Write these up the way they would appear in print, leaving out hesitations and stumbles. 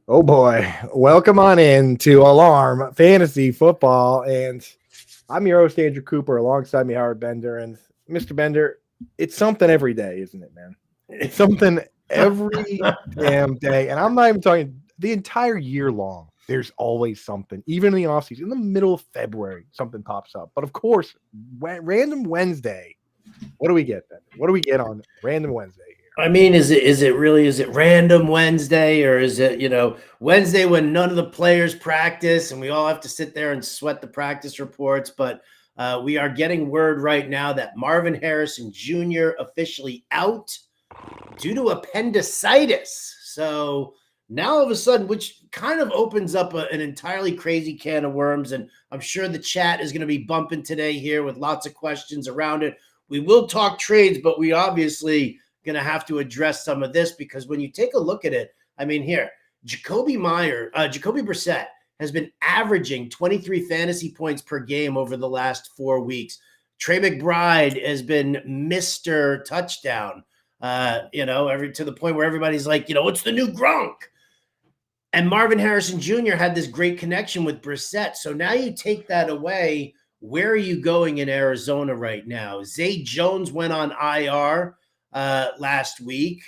Oh boy, welcome on in to Alarm Fantasy Football, and I'm your host Andrew Cooper. Alongside me, Howard Bender, and Mr. Bender. It's something every day, isn't it, man? It's something every damn day, and I'm not even talking the entire year long. There's always something, even in the offseason, in the middle of February, something pops up. But of course, random Wednesday. What do we get then? What do we get on random Wednesday? I mean, is it random Wednesday, or is it, Wednesday when none of the players practice and we all have to sit there and sweat the practice reports? But we are getting word right now that Marvin Harrison Jr. officially out due to appendicitis. So now all of a sudden, which kind of opens up an entirely crazy can of worms. And I'm sure the chat is going to be bumping today here with lots of questions around it. We will talk trades, but we obviously going to have to address some of this, because when you take a look at it, I mean, here, Jacoby Brissett has been averaging 23 fantasy points per game over the last 4 weeks. Trey McBride has been Mr. Touchdown, to the point where everybody's like, it's the new Gronk. And Marvin Harrison Jr. had this great connection with Brissett. So now you take that away. Where are you going in Arizona right now? Zay Jones went on IR last week.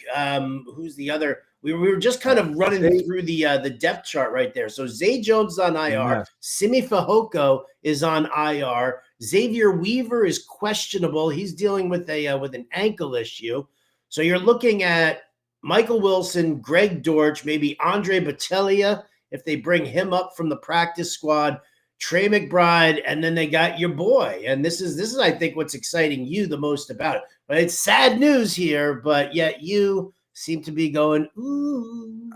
Who's the other? We were just kind of running through the depth chart right there. So Zay Jones is on IR. Simi Fehoko is on IR. Xavier Weaver is questionable. He's dealing with an ankle issue. So you're looking at Michael Wilson, Greg Dortch, maybe Andre Batelia if they bring him up from the practice squad. Trey McBride, and then they got your boy. And this is I think what's exciting you the most about it. But it's sad news here, but yet you seem to be going, ooh.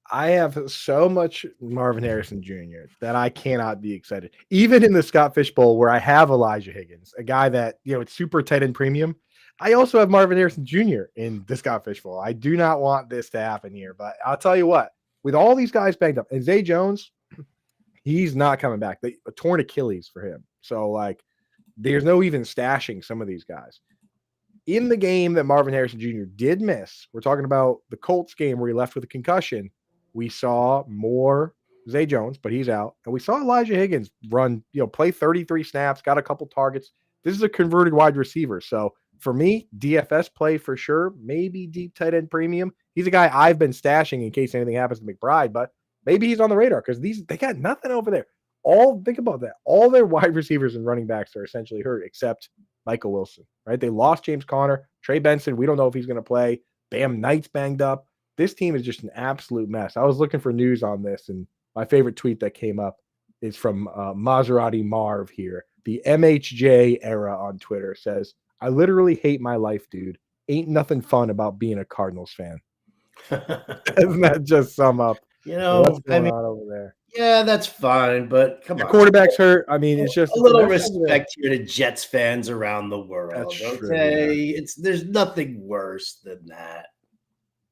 I have so much Marvin Harrison Jr. that I cannot be excited. Even in the Scott Fish Bowl, where I have Elijah Higgins, a guy that, it's super tight end premium, I also have Marvin Harrison Jr. in the Scott Fish Bowl. I do not want this to happen here, but I'll tell you what, with all these guys banged up, and Zay Jones, he's not coming back. A torn Achilles for him. So, there's no even stashing some of these guys. In the game that Marvin Harrison Jr. did miss, we're talking about the Colts game where he left with a concussion. We saw more Zay Jones, but he's out. And we saw Elijah Higgins play 33 snaps, got a couple targets. This is a converted wide receiver. So for me, DFS play for sure, maybe deep tight end premium. He's a guy I've been stashing in case anything happens to McBride, but maybe he's on the radar because they got nothing over there. Think about that. All their wide receivers and running backs are essentially hurt except Michael Wilson, right? They lost James Conner, Trey Benson. We don't know if he's going to play. Bam Knight's banged up. This team is just an absolute mess. I was looking for news on this, and my favorite tweet that came up is from Maserati Marv here. The MHJ era on Twitter says, "I literally hate my life, dude. Ain't nothing fun about being a Cardinals fan." Doesn't that just sum up what's going on over there? Yeah, that's fine, but come on. The quarterback's hurt. I mean, it's just a little respect here to Jets fans around the world. That's okay, true, yeah. There's nothing worse than that.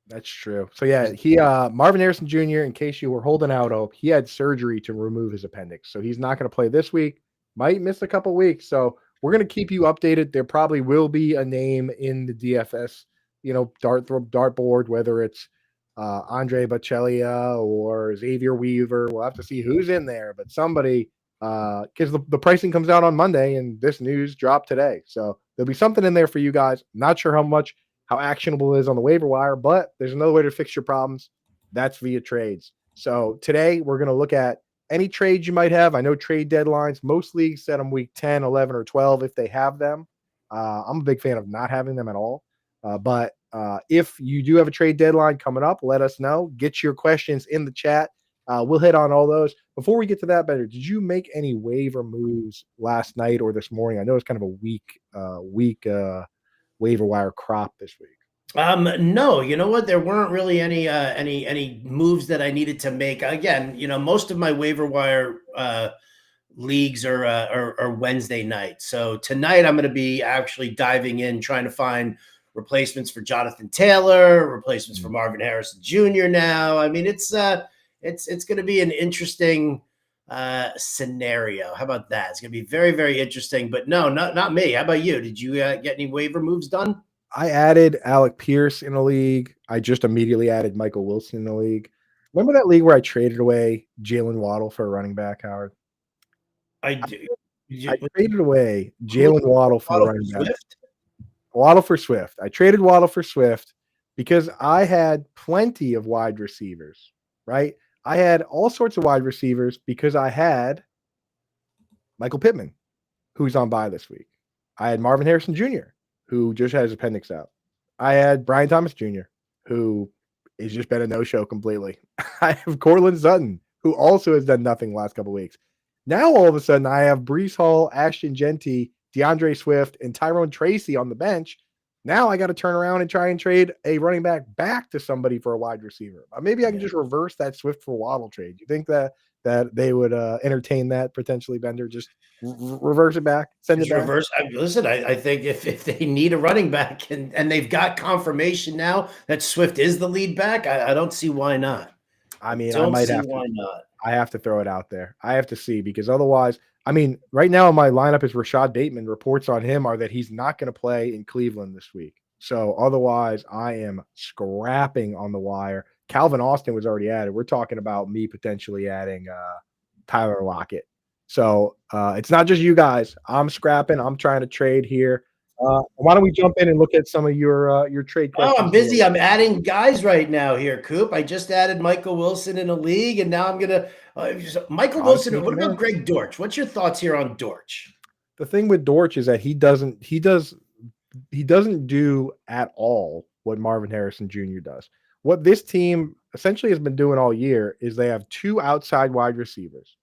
That's true. So yeah, he Marvin Harrison Jr., in case you were holding out hope, he had surgery to remove his appendix. So he's not going to play this week. Might miss a couple weeks. So we're going to keep you updated. There probably will be a name in the DFS, dartboard, whether it's Andre Batelia or Xavier Weaver. We'll have to see who's in there, but somebody, because the pricing comes out on Monday and this news dropped today. So there'll be something in there for you guys. Not sure how actionable it is on the waiver wire, but there's another way to fix your problems. That's via trades. So today we're going to look at any trades you might have. I know trade deadlines. Most leagues set them week 10, 11, or 12 if they have them. I'm a big fan of not having them at all. But if you do have a trade deadline coming up, let us know. Get your questions in the chat. We'll hit on all those. Before we get to that, Better, did you make any waiver moves last night or this morning? I know it's kind of a weak waiver wire crop this week. No, you know what? There weren't really any moves that I needed to make. Again, most of my waiver wire leagues are Wednesday night. So tonight I'm going to be actually diving in, trying to find replacements for Jonathan Taylor, replacements for Marvin Harrison Jr. Now, I mean, it's going to be an interesting scenario. How about that? It's going to be very, very interesting. But no, not me. How about you? Did you get any waiver moves done? I added Alec Pierce in a league. I just immediately added Michael Wilson in the league. Remember that league where I traded away Jalen Waddle for a running back, Howard? I do. I traded away Who Jalen Waddle for a Waddle for running back. Swift? Waddle for Swift. I traded Waddle for Swift because I had plenty of wide receivers, right? I had all sorts of wide receivers because I had Michael Pittman, who's on bye this week. I had Marvin Harrison Jr., who just had his appendix out. I had Brian Thomas Jr., who has just been a no-show completely. I have Cortland Sutton, who also has done nothing the last couple of weeks. Now, all of a sudden, I have Brees Hall, Ashton Genty, DeAndre Swift, and Tyrone Tracy on the bench. Now I got to turn around and try and trade a running back to somebody for a wide receiver. Maybe I can just reverse that Swift for Waddle trade. You think that they would entertain that potentially, Bender? Just reverse it back, send it back. Reverse. Listen, I think if they need a running back and they've got confirmation now that Swift is the lead back, I don't see why not. I mean, I might have why to. not. I have to throw it out there. I have to see because otherwise, I mean, right now my lineup is Rashad Bateman. Reports on him are that he's not going to play in Cleveland this week. So otherwise, I am scrapping on the wire. Calvin Austin was already added. We're talking about me potentially adding Tyler Lockett. So it's not just you guys. I'm scrapping. I'm trying to trade here. Why don't we jump in and look at some of your trade questions? Oh, I'm busy. I'm adding guys right now here, Coop. I just added Michael Wilson in a league, and now I'm gonna Michael Wilson. What about Greg Dortch? What's your thoughts here on Dortch? The thing with Dortch is that he doesn't do at all what Marvin Harrison Jr. does. What this team essentially has been doing all year is they have two outside wide receivers,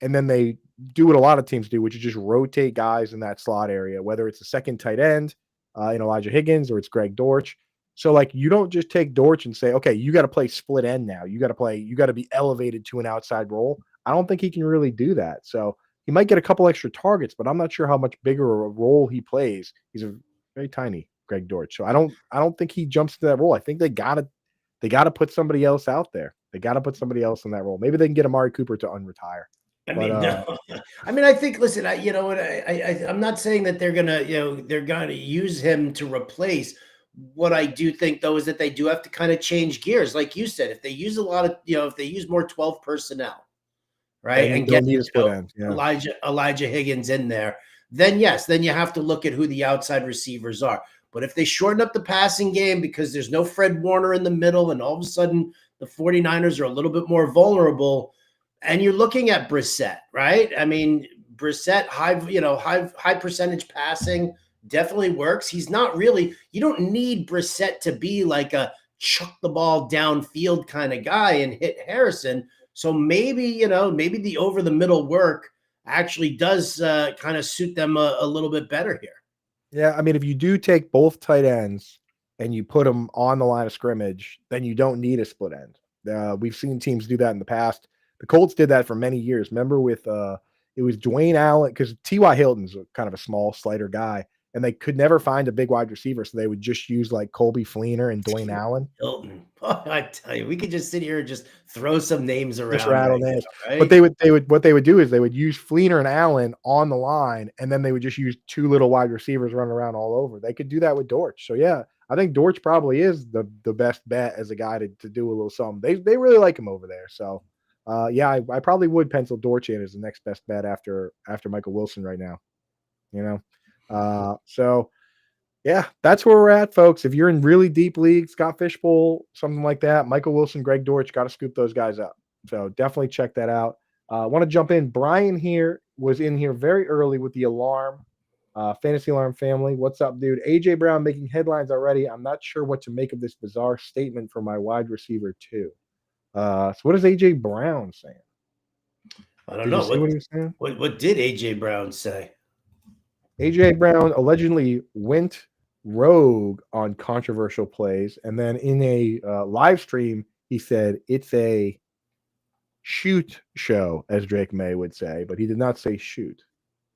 and then they do what a lot of teams do, which is just rotate guys in that slot area, whether it's a second tight end in Elijah Higgins or it's Greg Dortch. So, like, you don't just take Dortch and say, okay, you got to play split end now. You got to be elevated to an outside role. I don't think he can really do that. So he might get a couple extra targets, but I'm not sure how much bigger a role he plays. He's a very tiny Greg Dortch. So I don't think he jumps to that role. I think they gotta put somebody else out there. They got to put somebody else in that role. Maybe they can get Amari Cooper to unretire. No. I mean, I think. Listen, I'm not saying that they're gonna use him to replace. What I do think though is that they do have to kind of change gears, like you said. If they use a lot of, if they use more 12 personnel, right, and get Elijah Higgins in there, then yes, then you have to look at who the outside receivers are. But if they shorten up the passing game because there's no Fred Warner in the middle, and all of a sudden the 49ers are a little bit more vulnerable. And you're looking at Brissett, right? I mean, Brissett, high percentage passing definitely works. He's not really, you don't need Brissett to be like a chuck the ball downfield kind of guy and hit Harrison. So maybe the over the middle work actually does kind of suit them a little bit better here. Yeah, I mean, if you do take both tight ends and you put them on the line of scrimmage, then you don't need a split end. We've seen teams do that in the past. The Colts did that for many years. Remember with it was Dwayne Allen, because T.Y. Hilton's kind of a small, slighter guy, and they could never find a big wide receiver, so they would just use like Colby Fleener and Dwayne Allen. Hilton, I tell you, we could just sit here and just throw some names around. Just rattle names. Right? But what they would do is they would use Fleener and Allen on the line, and then they would just use two little wide receivers running around all over. They could do that with Dortch. So yeah, I think Dortch probably is the best bet as a guy to do a little something. They really like him over there. So. I probably would pencil Dortch in as the next best bet after Michael Wilson right now. So yeah, that's where we're at, folks. If you're in really deep leagues, Scott Fishbowl, something like that, Michael Wilson, Greg Dortch, got to scoop those guys up. So definitely check that out. I want to jump in. Brian here was in here very early with the alarm, Fantasy Alarm family. What's up, dude? AJ Brown making headlines already. I'm not sure what to make of this bizarre statement for my wide receiver too. So what is AJ Brown saying? I don't know. What he was saying? What did AJ Brown say? AJ Brown allegedly went rogue on controversial plays, and then in a live stream, he said it's a shoot show, as Drake May would say, but he did not say shoot.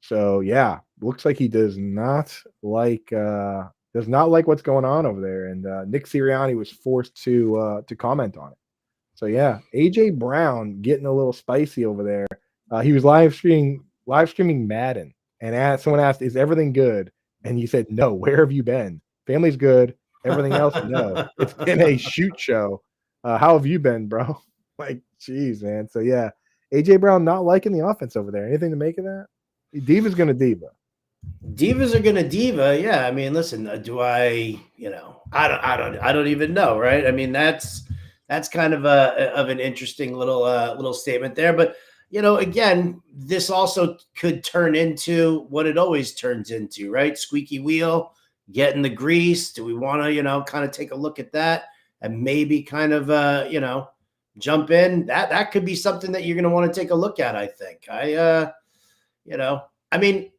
So yeah, looks like he does not like what's going on over there, and Nick Sirianni was forced to comment on it. So yeah, AJ Brown getting a little spicy over there. He was live streaming Madden, and someone asked, "Is everything good?" And he said, "No. Where have you been? Family's good. Everything else, no. It's been a shoot show. How have you been, bro?" Like, geez, man. So yeah, AJ Brown not liking the offense over there. Anything to make of that? Diva's gonna diva. Divas are gonna diva. Yeah, I mean, listen, do I? I don't even know, right? I mean, that's kind of an interesting little statement there. But again, this also could turn into what it always turns into, right? Squeaky wheel, getting the grease. Do we want to, kind of take a look at that and maybe kind of, jump in? That could be something that you're going to want to take a look at. I think. I mean,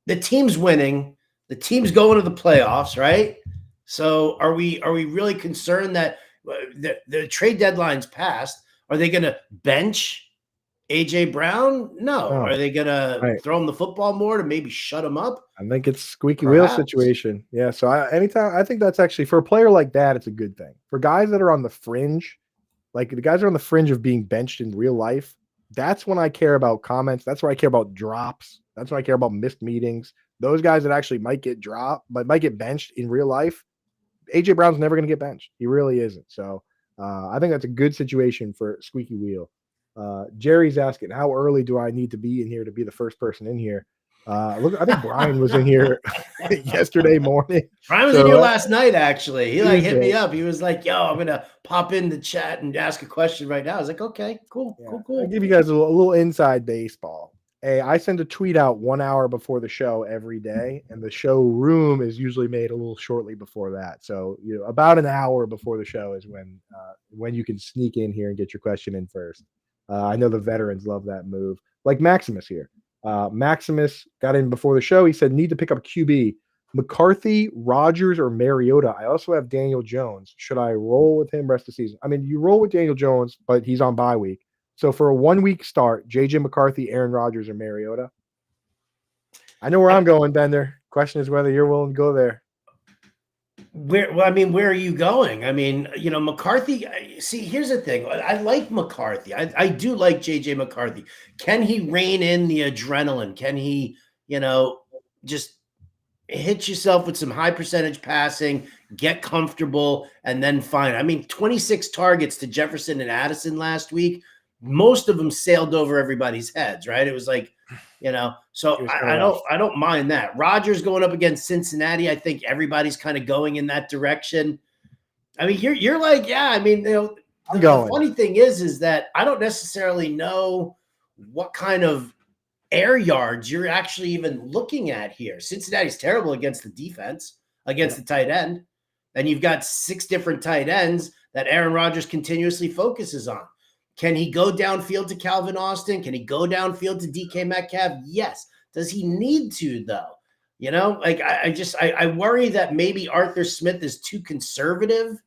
the team's winning, the team's going to the playoffs, right? So are we really concerned that the trade deadline's passed? Are they going to bench AJ Brown? No. Oh, Are they going to right. throw him the football more to maybe shut him up? I think it's squeaky wheel Perhaps. situation. Yeah. So anytime I think that's actually for a player like that, it's a good thing. For guys that are on the fringe, like the guys are on the fringe of being benched in real life, that's when I care about comments. That's where I care about drops. That's when I care about missed meetings. Those guys that actually might get dropped, but might get benched in real life. AJ Brown's never going to get benched. He really isn't. So I think that's a good situation for squeaky wheel. Jerry's asking, how early do I need to be in here to be the first person in here? Look, I think Brian was in here yesterday morning. Brian was in here last night, actually. He hit me up. He was like, yo, I'm going to pop in the chat and ask a question right now. I was like, okay, cool. I'll give you guys a little inside baseball. Hey, I send a tweet out 1 hour before the show every day, and the show room is usually made a little shortly before that. So, about an hour before the show is when you can sneak in here and get your question in first. I know the veterans love that move. Like Maximus here. Maximus got in before the show. He said, need to pick up QB. McCarthy, Rogers, or Mariota. I also have Daniel Jones. Should I roll with him rest of the season? I mean, you roll with Daniel Jones, but he's on bye week. So for a 1 week start, JJ McCarthy, Aaron Rodgers, or Mariota. I know where I'm going, Bender. Question is whether you're willing to go there. Where are you going? I mean, McCarthy. See, here's the thing. I like McCarthy. I do like JJ McCarthy. Can he rein in the adrenaline? Can he, just hit yourself with some high percentage passing, get comfortable, and then fine? I mean, 26 targets to Jefferson and Addison last week. Most of them sailed over everybody's heads, right? It was like, so I don't mind that. Rodgers going up against Cincinnati, I think everybody's kind of going in that direction. I mean, you're like, yeah, I mean, the funny thing is that I don't necessarily know what kind of air yards you're actually even looking at here. Cincinnati's terrible against the defense, against the tight end. And you've got 6 different tight ends that Aaron Rodgers continuously focuses on. Can he go downfield to Calvin Austin? Can he go downfield to DK Metcalf? Yes. Does he need to, though? I worry that maybe Arthur Smith is too conservative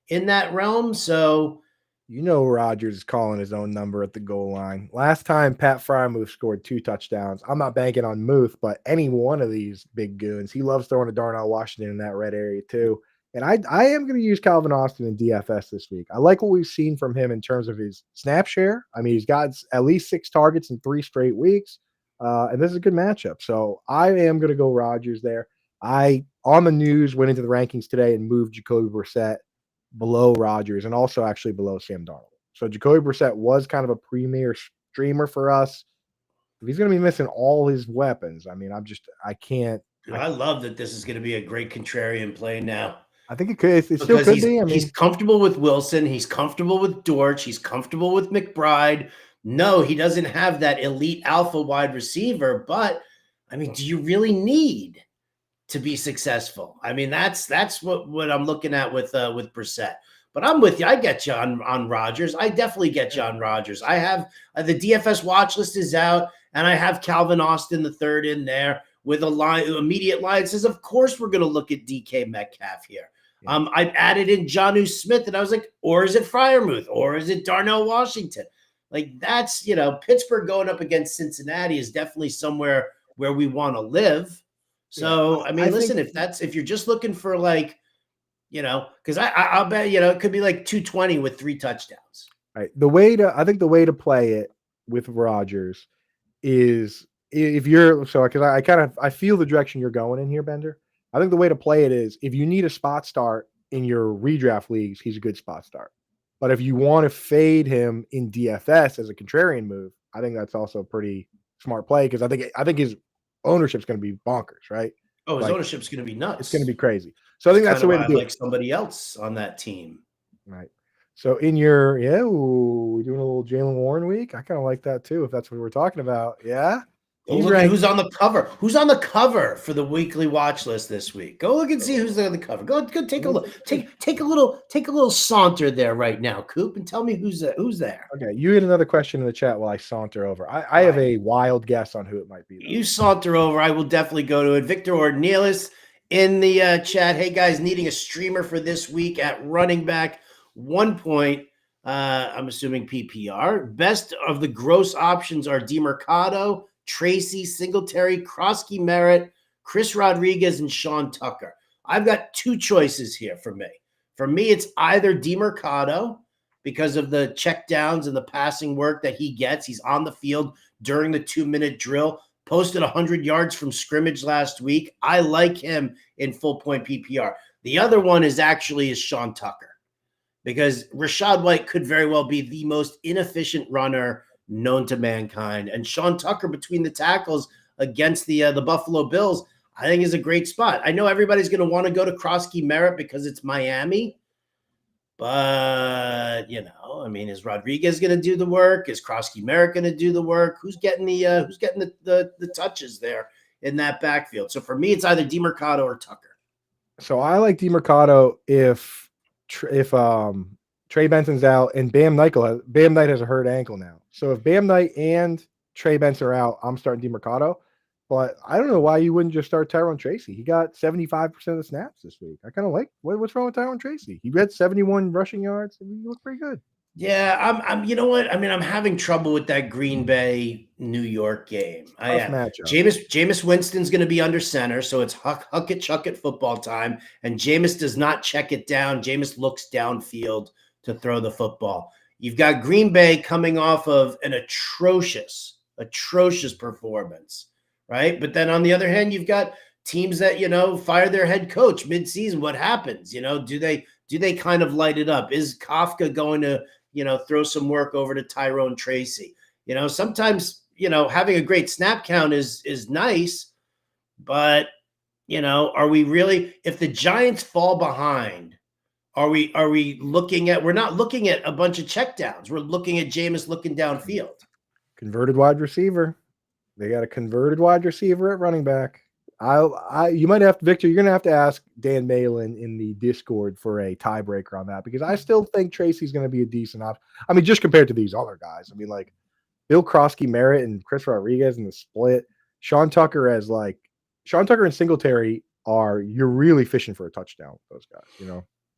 in that realm. So, Rodgers is calling his own number at the goal line. Last time Pat Frymuth scored 2 touchdowns. I'm not banking on Muth, but any one of these big goons, he loves throwing to Darnell Washington in that red area too. And I am going to use Calvin Austin in DFS this week. I like what we've seen from him in terms of his snap share. I mean, he's got at least 6 targets in 3 straight weeks. And this is a good matchup. So I am going to go Rodgers there. I, on the news, went into the rankings today and moved Jacoby Brissett below Rodgers and also actually below Sam Darnold. So Jacoby Brissett was kind of a premier streamer for us. If he's going to be missing all his weapons, I mean, I can't. I love that this is going to be a great contrarian play now. I think it could. It still could be. I mean, he's comfortable with Wilson. He's comfortable with Dortch. He's comfortable with McBride. No, he doesn't have that elite alpha wide receiver. But I mean, do you really need to be successful? I mean, that's what I'm looking at with Brissett. But I'm with you. I get you on Rodgers. I definitely get you on Rodgers. I have the DFS watch list is out, and I have Calvin Austin the third in there with immediate line. It says, of course, we're going to look at DK Metcalf here. Yeah. I added in Jonnu Smith, and I was like, or is it Freiermuth, or is it Darnell Washington? Like, that's, Pittsburgh going up against Cincinnati is definitely somewhere where we want to live. So, yeah. I mean, listen, if you're just looking for because I'll bet, it could be like 220 with 3 touchdowns. Right. I think the way to play it with Rodgers is because I feel the direction you're going in here, Bender. I think the way to play it is if you need a spot start in your redraft leagues, he's a good spot start. But if you want to fade him in DFS as a contrarian move, I think that's also a pretty smart play because I think his ownership's going to be bonkers, right? Oh, his Like ownership's going to be it's going to nuts. be crazy. So I It's think that's kind the of way why to I do it. like somebody else on that team. Right. So in your we're doing a little Jalen Warren week. I kind of like that too, if that's what we're talking about. Yeah. Go He's look at ranked. who's on the cover. Who's on the cover for the weekly watch list this week? Go look and see who's on the cover. Go take a look. Take a little saunter there right now, Coop, and tell me who's there. Okay, you had another question in the chat while I saunter over. I have a wild guess on who it might be, though. You saunter over. I will definitely go to it. Victor Ornelas in the chat. Hey guys, needing a streamer for this week at running back. 1 point. I'm assuming PPR. Best of the gross options are DeMercado, Tracy, Singletary, Krosky Merritt, Chris Rodriguez, and Sean Tucker. I've got two choices here for me. For me, it's either DeMercado because of the checkdowns and the passing work that he gets. He's on the field during the 2-minute drill. Posted 100 yards from scrimmage last week. I like him in full point PPR. The other one is Sean Tucker, because Rachaad White could very well be the most inefficient runner known to mankind. And Sean Tucker between the tackles against the Buffalo Bills, I think is a great spot. I know everybody's going to want to go to Krosky Merritt because it's Miami. But, is Rodriguez going to do the work? Is Krosky Merritt going to do the work? Who's getting the touches there in that backfield? So for me, it's either DeMercado or Tucker. So I like DeMercado if Trey Benson's out and Bam Knight has a hurt ankle now. So if Bam Knight and Trey Benson are out, I'm starting DeMercado. But I don't know why you wouldn't just start Tyrone Tracy. He got 75% of the snaps this week. I kind of like what's wrong with Tyrone Tracy? He had 71 rushing yards. He looked pretty good. Yeah, I'm. You know what? I mean, I'm having trouble with that Green Bay New York game. Jameis Winston's going to be under center, so it's huck it, chuck it football time. And Jameis does not check it down. Jameis looks downfield to throw the football. You've got Green Bay coming off of an atrocious performance, right? But then on the other hand, you've got teams that fire their head coach midseason. What happens? Do they kind of light it up? Is Kafka going to throw some work over to Tyrone Tracy? Sometimes, having a great snap count is nice, but, are we really, if the Giants fall behind, are we looking at, we're not looking at a bunch of checkdowns. We're looking at Jameis looking downfield. Converted wide receiver. They got a converted wide receiver at running back. You might have to, Victor, you're going to have to ask Dan Malin in the Discord for a tiebreaker on that, because I still think Tracy's going to be a decent option. I mean, just compared to these other guys. I mean, like Bill Krosky Merritt and Chris Rodriguez in the split. Sean Tucker and Singletary you're really fishing for a touchdown with those guys.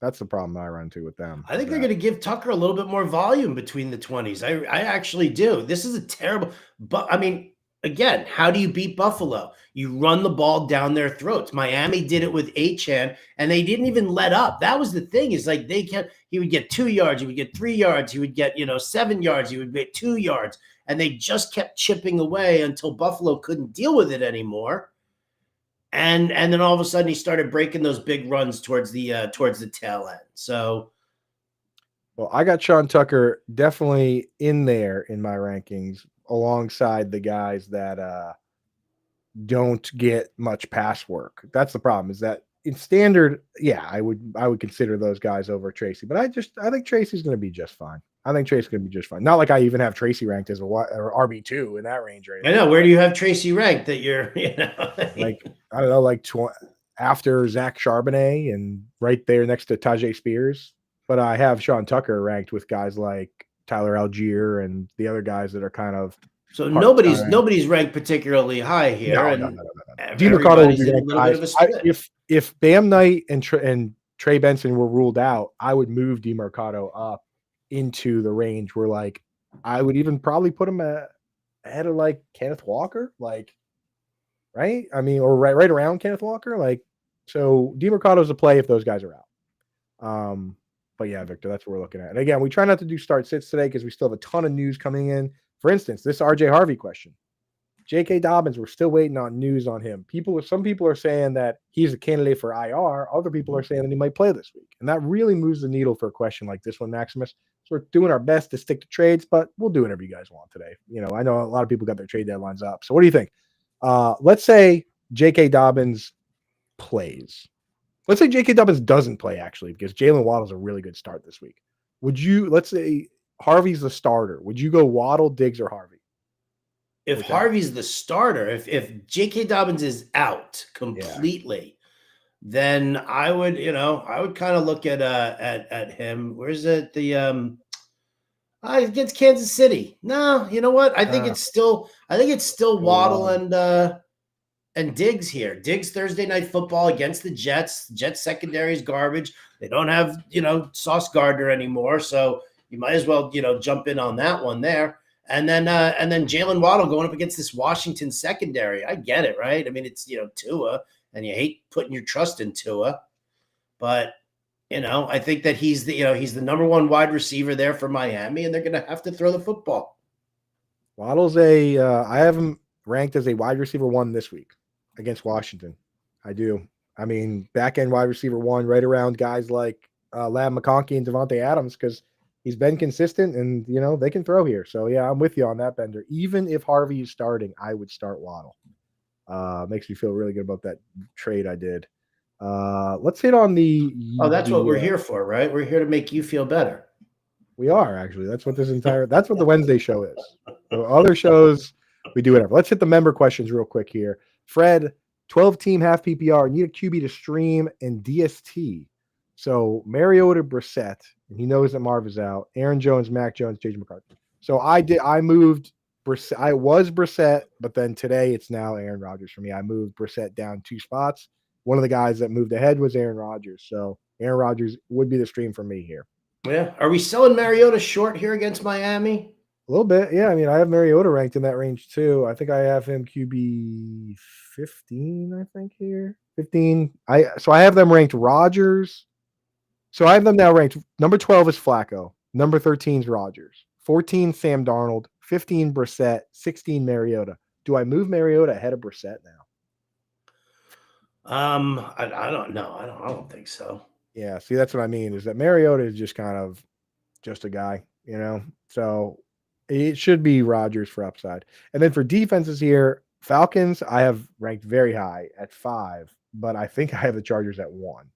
That's the problem I run into with them. I think they're going to give Tucker a little bit more volume between the 20s. I actually do. This is a terrible, but I mean, again, how do you beat Buffalo? You run the ball down their throats. Miami did it with Achane, and they didn't even let up. That was the thing, is like he would get 2 yards, he would get 3 yards, he would get 7 yards, he would get 2 yards, and they just kept chipping away until Buffalo couldn't deal with it anymore. And then all of a sudden he started breaking those big runs towards the tail end. So, well, I got Sean Tucker definitely in there in my rankings, alongside the guys that don't get much pass work. That's the problem, is that in standard, I would consider those guys over Tracy, but I think Tracy's going to be just fine. Not like I even have Tracy ranked as or RB2 in that range right now. I know. Where do you have Tracy ranked that you're, like, I don't know, like after Zach Charbonnet and right there next to Tajay Spears. But I have Sean Tucker ranked with guys like Tyler Algier and the other guys that are kind of. So nobody's ranked particularly high here. No. DeMercado would be ranked high. If Bam Knight and Trey Benson were ruled out, I would move DeMercado up into the range where, like, I would even probably put him ahead of like Kenneth Walker, like, right? I mean, or right around Kenneth Walker, like. So DeMercado's a play if those guys are out. But yeah, Victor, that's what we're looking at. And again, we try not to do start sits today because we still have a ton of news coming in. For instance, this RJ Harvey question. J.K. Dobbins, we're still waiting on news on him. Some people are saying that he's a candidate for IR. Other people are saying that he might play this week. And that really moves the needle for a question like this one, Maximus. So we're doing our best to stick to trades, but we'll do whatever you guys want today. I know a lot of people got their trade deadlines up. So what do you think? Let's say J.K. Dobbins plays. Let's say J.K. Dobbins doesn't play, actually, because Jalen Waddle's a really good start this week. Let's say Harvey's the starter. Would you go Waddle, Diggs, or Harvey? If Harvey's the starter, if J.K. Dobbins is out completely, then I would kind of look at him. Where's it? Against Kansas City. No, you know what? I think it's still Waddle and Diggs here. Diggs Thursday Night Football against the Jets. Jets secondary is garbage. They don't have Sauce Gardner anymore, so you might as well jump in on that one there. And then Jalen Waddle going up against this Washington secondary. I get it, right? I mean, it's Tua, and you hate putting your trust in Tua, but I think that he's the number one wide receiver there for Miami, and they're going to have to throw the football. Waddle's I have him ranked as a wide receiver 1 this week against Washington. I do. I mean, back end wide receiver 1, right around guys like Lab McConkey and Devontae Adams, because he's been consistent and, they can throw here. So, yeah, I'm with you on that, Bender. Even if Harvey is starting, I would start Waddle. Makes me feel really good about that trade I did. Let's hit on the... Oh, that's what we're here for, right? We're here to make you feel better. We are, actually. That's what that's what the Wednesday show is. So other shows, we do whatever. Let's hit the member questions real quick here. Fred, 12-team half PPR, need a QB to stream and DST. So Mariota, Brissett, and he knows that Marv is out. Aaron Jones, Mac Jones, J.J. McCarthy. So I moved Brissett. I was Brissett, but then today it's now Aaron Rodgers for me. I moved Brissett down 2 spots. One of the guys that moved ahead was Aaron Rodgers. So Aaron Rodgers would be the stream for me here. Yeah. Are we selling Mariota short here against Miami? A little bit. Yeah. I mean, I have Mariota ranked in that range too. I think I have him QB 15, I think here. 15. So I have them ranked Rodgers. So I have them now ranked. Number 12 is Flacco. Number 13 is Rodgers. 14, Sam Darnold. 15, Brissett. 16, Mariota. Do I move Mariota ahead of Brissett now? I don't know. I don't think so. Yeah, see, that's what I mean, is that Mariota is just kind of just a guy, So it should be Rodgers for upside. And then for defenses here, Falcons, I have ranked very high at 5, but I think I have the Chargers at 1.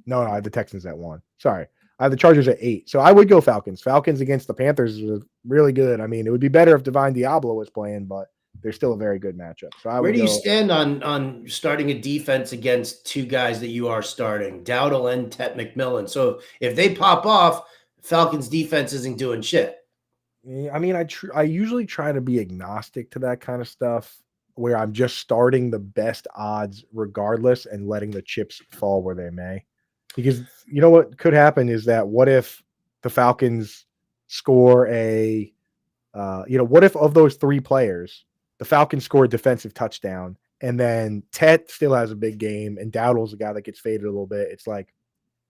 No, I have the Texans at 1. Sorry. I have the Chargers at 8. So I would go Falcons. Falcons against the Panthers is really good. I mean, it would be better if Divine Diablo was playing, but they're still a very good matchup. So where do you stand on starting a defense against 2 guys that you are starting, Dowdle and Tet McMillan? So if they pop off, Falcons defense isn't doing shit. I mean, I usually try to be agnostic to that kind of stuff, where I'm just starting the best odds regardless and letting the chips fall where they may. Because what could happen is that what if the Falcons score what if of those 3 players, the Falcons score a defensive touchdown, and then Tet still has a big game, and Dowdle's a guy that gets faded a little bit. It's like,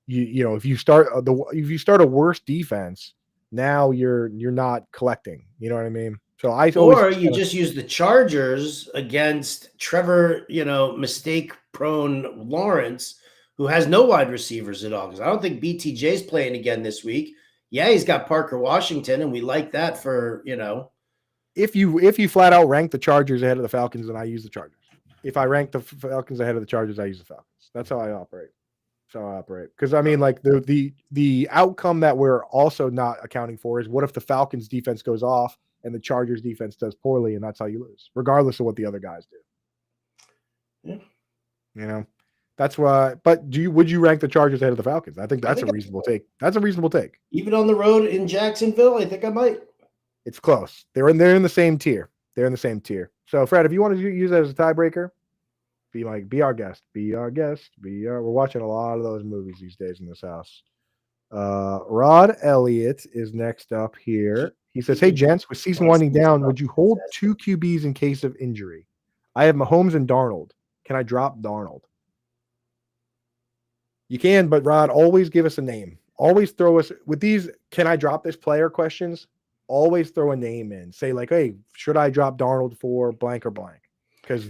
if you start a worse defense, now you're not collecting. You know what I mean? So you just use the Chargers against Trevor, mistake-prone Lawrence, who has no wide receivers at all. Because I don't think BTJ's playing again this week. Yeah, he's got Parker Washington, and we like that for If you flat out rank the Chargers ahead of the Falcons, then I use the Chargers. If I rank the Falcons ahead of the Chargers, I use the Falcons. That's how I operate. Because I mean, like the outcome that we're also not accounting for is, what if the Falcons defense goes off and the Chargers defense does poorly, and that's how you lose, regardless of what the other guys do. Yeah. That's why. But would you rank the Chargers ahead of the Falcons? I think that's a reasonable take. That's a reasonable take. Even on the road in Jacksonville, I think I might. It's close. They're in the same tier. So, Fred, if you want to use that as a tiebreaker, be our guest. We're watching a lot of those movies these days in this house. Rod Elliott is next up here. He says, "Hey, gents, with season winding down, would you hold 2 QBs in case of injury? I have Mahomes and Darnold. Can I drop Darnold?" You can, but Rod, always give us a name. Always throw us with these "can I drop this player" questions. always throw a name in. Say like, hey, should I drop Darnold for blank or blank? Because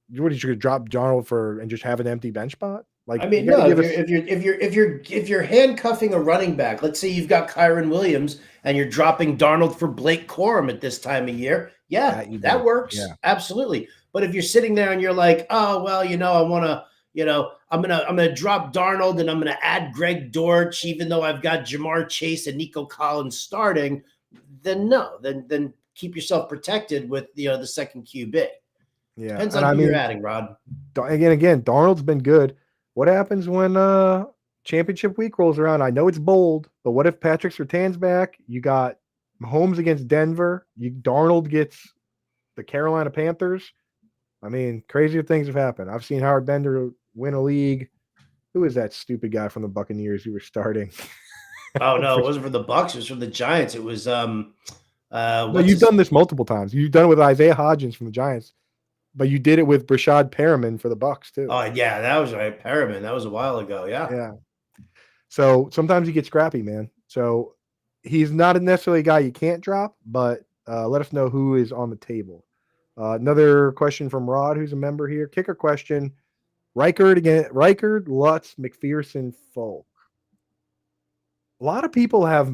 what did you drop Darnold for and just have an empty bench spot? Like I you mean, got to no. give If us. you're handcuffing a running back, let's say you've got Kyron Williams and you're dropping Darnold for Blake Corum at this time of year, yeah, That you that do. works Yeah. absolutely. But if you're sitting there and you're like, oh well, I want to, I'm gonna drop Darnold and I'm gonna add Greg Dortch, even though I've got Jamar Chase and Nico Collins starting, then no, then keep yourself protected with the second QB. Yeah. Depends And on I who you're mean, adding, Rod. again, Darnold's been good. What happens when championship week rolls around? I know it's bold, but what if Patrick Surtain's back? You got Mahomes against Denver. Darnold gets the Carolina Panthers. I mean, crazier things have happened. I've seen Howard Bender win a league. Who is that stupid guy from the Buccaneers who were starting? Oh no, it wasn't for the Bucks. It was from the Giants. It was No, what's you've his? done this multiple times. You've done it with Isaiah Hodgins from the Giants, but you did it with Brashad Perriman for the Bucks too. Oh yeah, that was right, Perriman. That was a while ago. Yeah. Yeah. So sometimes you get scrappy, man. So he's not necessarily a guy you can't drop, but let us know who is on the table. Another question from Rod, who's a member here. Kicker question: Reichard again. Reichard, Lutz, McPherson, Folk. A lot of people have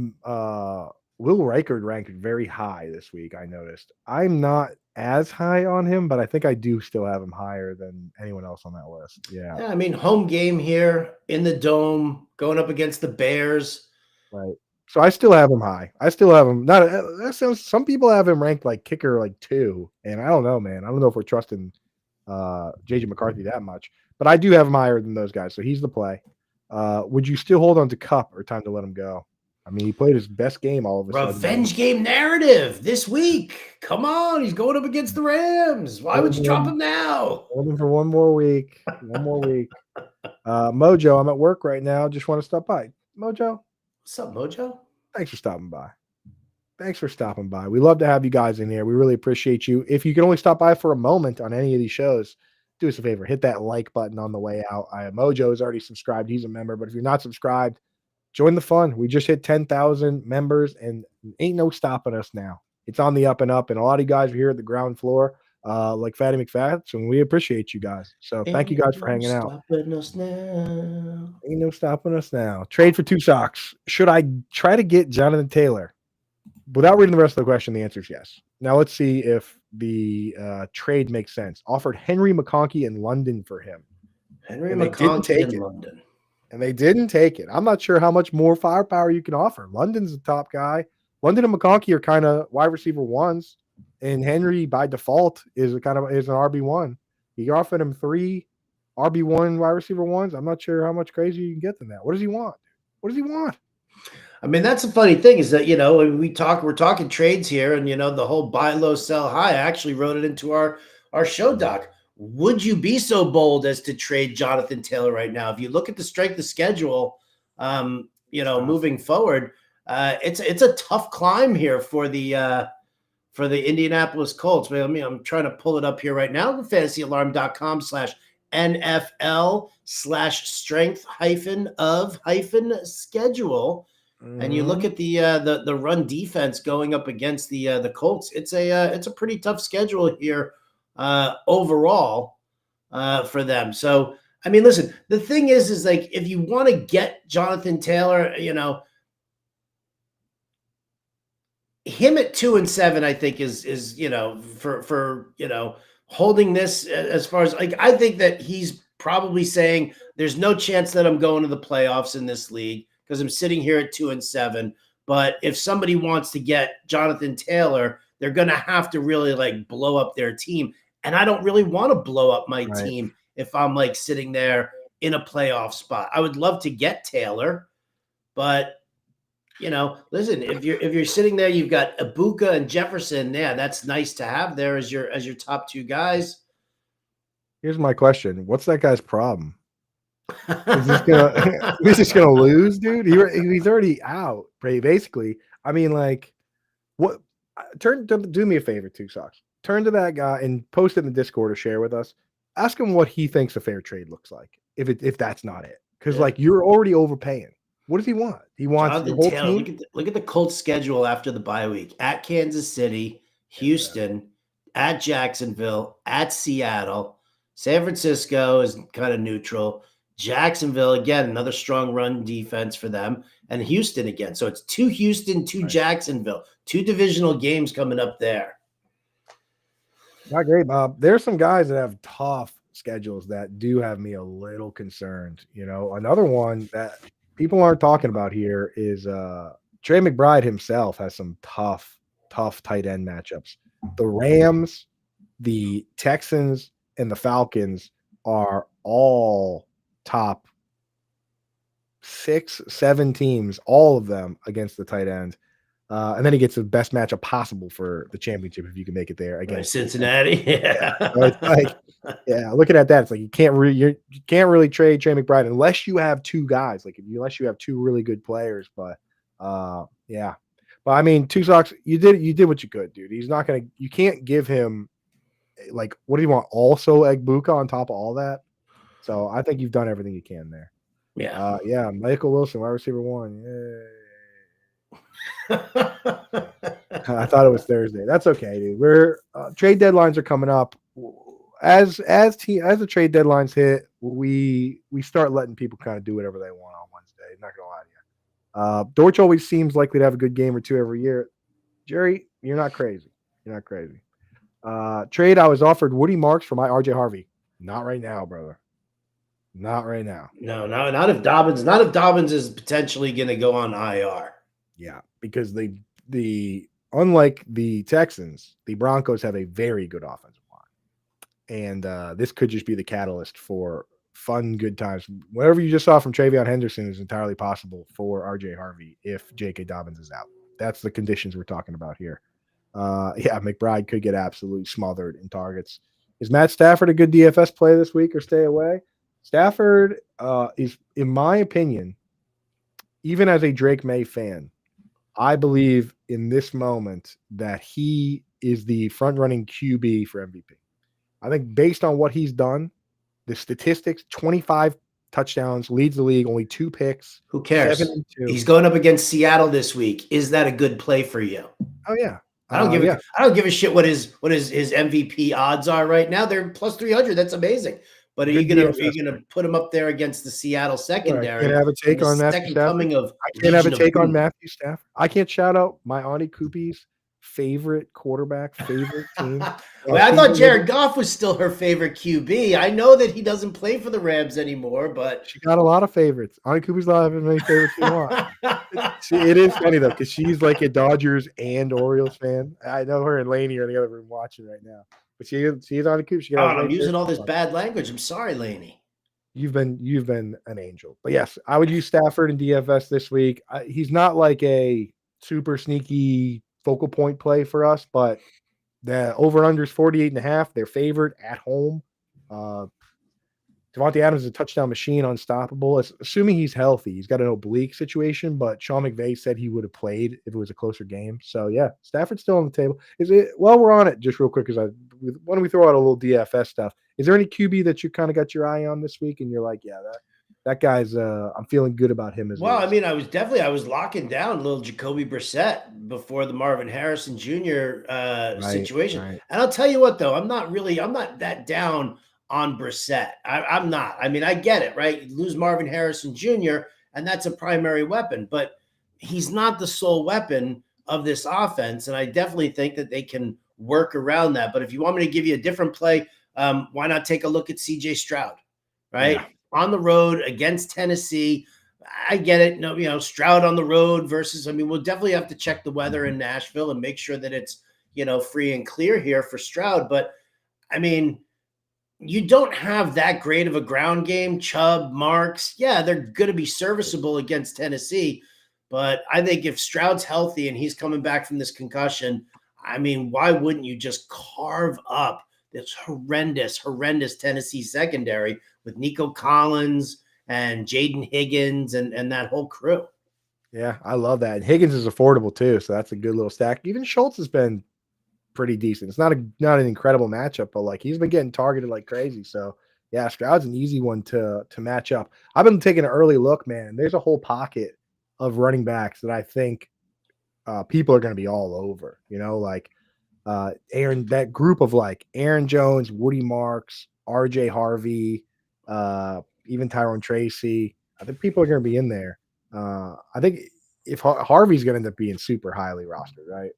Will Reichard ranked very high this week. I noticed. I'm not as high on him, but I think I do still have him higher than anyone else on that list. Yeah. Yeah, I mean, home game here in the dome, going up against the Bears. Right. So I still have him high. I still have him. Not that sounds. Some people have him ranked like kicker like 2, and I don't know, man. I don't know if we're trusting JJ McCarthy that much, but I do have him higher than those guys. So he's the play. Would you still hold on to Cup or time to let him go? I mean, he played his best game all of a sudden. Revenge game narrative this week. Come on, he's going up against the Rams. Why would you drop him now? Hold him for one more week. One more week. Mojo, I'm at work right now. Just want to stop by. Mojo, What's up, Mojo? thanks for stopping by. Thanks for stopping by. We love to have you guys in here. We really appreciate you. If you can only stop by for a moment on any of these shows, do us a favor. Hit that like button on the way out. Mojo is already subscribed. He's a member. But if you're not subscribed, join the fun. We just hit 10,000 members, and ain't no stopping us now. It's on the up and up. And a lot of you guys are here at the ground floor, like Fatty McFats, and we appreciate you guys. So thank you guys for hanging out. Stopping us now. Ain't no stopping us now. Trade for 2 socks. Should I try to get Jonathan Taylor? Without reading the rest of the question, the answer is yes. Now let's see if the trade makes sense. Offered Henry McConkey in London for him. Henry And they didn't McConkey take in it. London. And they didn't take it. I'm not sure how much more firepower you can offer. London's the top guy. London and McConkey are kind of wide receiver 1s, and Henry by default is an RB1. You offered him 3 RB1 wide receiver 1s. I'm not sure how much crazier you can get than that. What does he want? What does he want? I mean, that's the funny thing is that, we're talking trades here, and, the whole buy low, sell high. I actually wrote it into our show doc. Would you be so bold as to trade Jonathan Taylor right now? If you look at the strength of schedule, moving forward, it's a tough climb here for the Indianapolis Colts. I'm trying to pull it up here right now. fantasyalarm.com/NFL/strength-of-schedule. And you look at the run defense going up against the Colts. It's a pretty tough schedule here overall for them. So I mean, listen, the thing is like if you want to get Jonathan Taylor, him at 2-7, I think is for holding this as far as like I think that he's probably saying there's no chance that I'm going to the playoffs in this league because I'm sitting here at 2-7. But if somebody wants to get Jonathan Taylor, they're going to have to really like blow up their team. And I don't really want to blow up my team if I'm like sitting there in a playoff spot. I would love to get Taylor, but listen, if you're sitting there, you've got Ibuka and Jefferson. Yeah, that's nice to have there as your top 2 guys. Here's my question: what's that guy's problem? He's just gonna lose, dude. He's already out, basically. I mean, like, what? Do me a favor, 2 socks. Turn to that guy and post it in the Discord or share with us. Ask him what he thinks a fair trade looks like. If that's not it, because like you're already overpaying. What does he want? He wants your Jonathan whole Taylor, team. look at the Colts schedule after the bye week. At Kansas City, Houston, at Jacksonville, at Seattle. San Francisco is kind of neutral. Jacksonville, again, another strong run defense for them. And Houston again. So it's 2 Houston, 2 Jacksonville, 2 divisional games coming up there. Not great, Bob. There's some guys that have tough schedules that do have me a little concerned. Another one that people aren't talking about here is Trey McBride himself has some tough tight end matchups. The Rams, the Texans, and the Falcons are all top 6, 7 teams, all of them against the tight end. And then he gets the best matchup possible for the championship if you can make it there against Cincinnati. Yeah. So it's like, looking at that, it's like you can't really trade Trey McBride unless you have 2 guys, unless you have 2 really good players. But yeah. But I mean, Two Socks, you did what you could, dude. You can't give him what do you want? Also Egbuka on top of all that. So I think you've done everything you can there. Yeah. Yeah. Michael Wilson, wide receiver 1. Yay. I thought it was Thursday. That's okay, dude. We're trade deadlines are coming up. As the trade deadlines hit, we start letting people kind of do whatever they want on Wednesday. Not gonna lie to you. Dortch always seems likely to have a good game or 2 every year. Jerry, you're not crazy. Trade, I was offered Woody Marks for my RJ Harvey. Not right now, brother. Not right now. No, not if Dobbins. Not if Dobbins is potentially going to go on IR. Yeah, because unlike the Texans, the Broncos have a very good offensive line, and this could just be the catalyst for fun, good times. Whatever you just saw from Travion Henderson is entirely possible for RJ Harvey if J.K. Dobbins is out. That's the conditions we're talking about here. McBride could get absolutely smothered in targets. Is Matt Stafford a good DFS play this week or stay away? Stafford is, in my opinion, even as a Drake May fan, I believe in this moment that he is the front-running QB for MVP. I think based on what he's done, the statistics, 25 touchdowns, leads the league, only 2 picks. Who cares? 7-2. He's going up against Seattle this week. Is that a good play for you? Oh, yeah. I don't give a shit what his MVP odds are right now. They're plus 300. That's amazing. But are you gonna put him up there against the Seattle secondary? I can't have a take on Matthew Stafford. I can't have a take on Matthew Stafford. I can't shout out my Auntie Koopy's favorite quarterback, favorite team. Well, I thought Jared Goff was still her favorite QB. I know that he doesn't play for the Rams anymore, but she got a lot of favorites. Auntie Koopy's not having many favorites you want. It is funny though, because she's like a Dodgers and Orioles fan. I know her and Lainey are in the other room watching right now. But she's Auntie Koop. I'm using all this bad language. I'm sorry, Lainey. You've been an angel. But yes, I would use Stafford in DFS this week. He's not like a super sneaky focal point play for us, but the over-under is 48.5. They're favored at home. Devontae Adams is a touchdown machine, unstoppable. Assuming he's healthy. He's got an oblique situation, but Sean McVay said he would have played if it was a closer game. So, yeah, Stafford's still on the table. While we're on it, just real quick, why don't we throw out a little DFS stuff? Is there any QB that you kind of got your eye on this week and you're like, yeah, that guy's I'm feeling good about him as well? Well, I mean, I was locking down little Jacoby Brissett before the Marvin Harrison Jr. situation. Right. And I'll tell you what, though, I'm not that down on Brissett. I'm not. I mean, I get it, right? You lose Marvin Harrison Jr., and that's a primary weapon, but he's not the sole weapon of this offense. And I definitely think that they can work around that. But if you want me to give you a different play, why not take a look at CJ Stroud, right? Yeah. On the road against Tennessee. I get it. No, Stroud on the road versus, we'll definitely have to check the weather in Nashville and make sure that it's, free and clear here for Stroud. But I mean, you don't have that great of a ground game. Chubb, Marks, yeah, they're going to be serviceable against Tennessee. But I think if Stroud's healthy and he's coming back from this concussion, why wouldn't you just carve up this horrendous Tennessee secondary with Nico Collins and Jaden Higgins and that whole crew? Yeah, I love that. And Higgins is affordable too, so that's a good little stack. Even Schultz has been pretty decent. It's not an incredible matchup, but he's been getting targeted like crazy. So yeah, Stroud's an easy one to match up. I've been taking an early look, man. There's a whole pocket of running backs that I think people are going to be all over. You know, like that group of like Aaron Jones, Woody Marks, RJ Harvey, even Tyrone Tracy. I think people are going to be in there. I think if Harvey's going to end up being super highly rostered, right?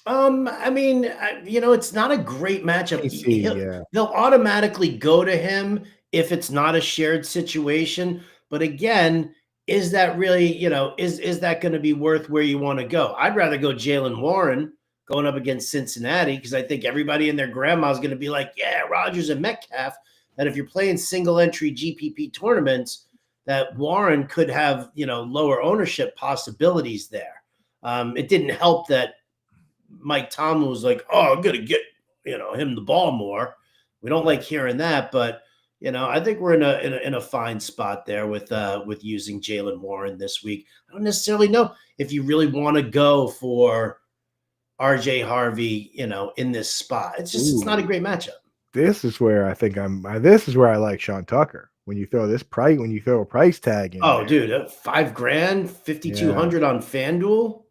I mean, it's not a great matchup. AC, yeah. They'll automatically go to him if it's not a shared situation. But again, is that really, is that going to be worth where you want to go? I'd rather go Jalen Warren going up against Cincinnati because I think everybody and their grandma is going to be like, yeah, Rodgers and Metcalf. That if you're playing single entry GPP tournaments, that Warren could have, lower ownership possibilities there. It didn't help that Mike Tomlin was like, "Oh, I'm gonna get him the ball more." We don't like hearing that, but I think we're in a fine spot there with using Jalen Warren this week. I don't necessarily know if you really want to go for RJ Harvey, in this spot. It's not a great matchup. This is where I think this is where I like Sean Tucker. When you throw a price tag in. Oh, there. dude, $5,000, 5,200 on FanDuel.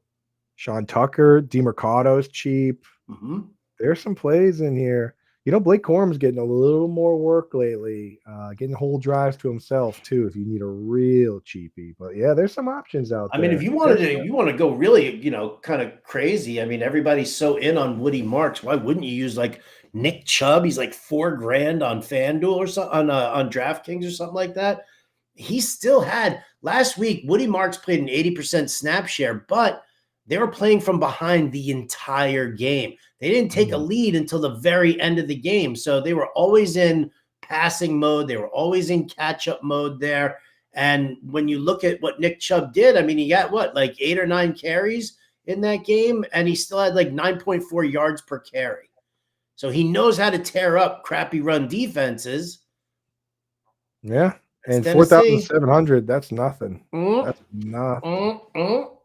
Sean Tucker, DeMercado's cheap. Mm-hmm. There's some plays in here. Blake Corum's getting a little more work lately, getting whole drives to himself too. If you need a real cheapie, but yeah, there's some options out there. I mean, if you want to go really, kind of crazy. I mean, everybody's so in on Woody Marks. Why wouldn't you use like Nick Chubb? He's like $4,000 on FanDuel or something on DraftKings or something like that. He still had last week. Woody Marks played an 80% snap share, but they were playing from behind the entire game. They didn't take a lead until the very end of the game. So they were always in passing mode. They were always in catch-up mode there. And when you look at what Nick Chubb did, I mean, he got like 8 or 9 carries in that game, and he still had like 9.4 yards per carry. So he knows how to tear up crappy run defenses. Yeah. And 4,700, that's nothing. That's nothing.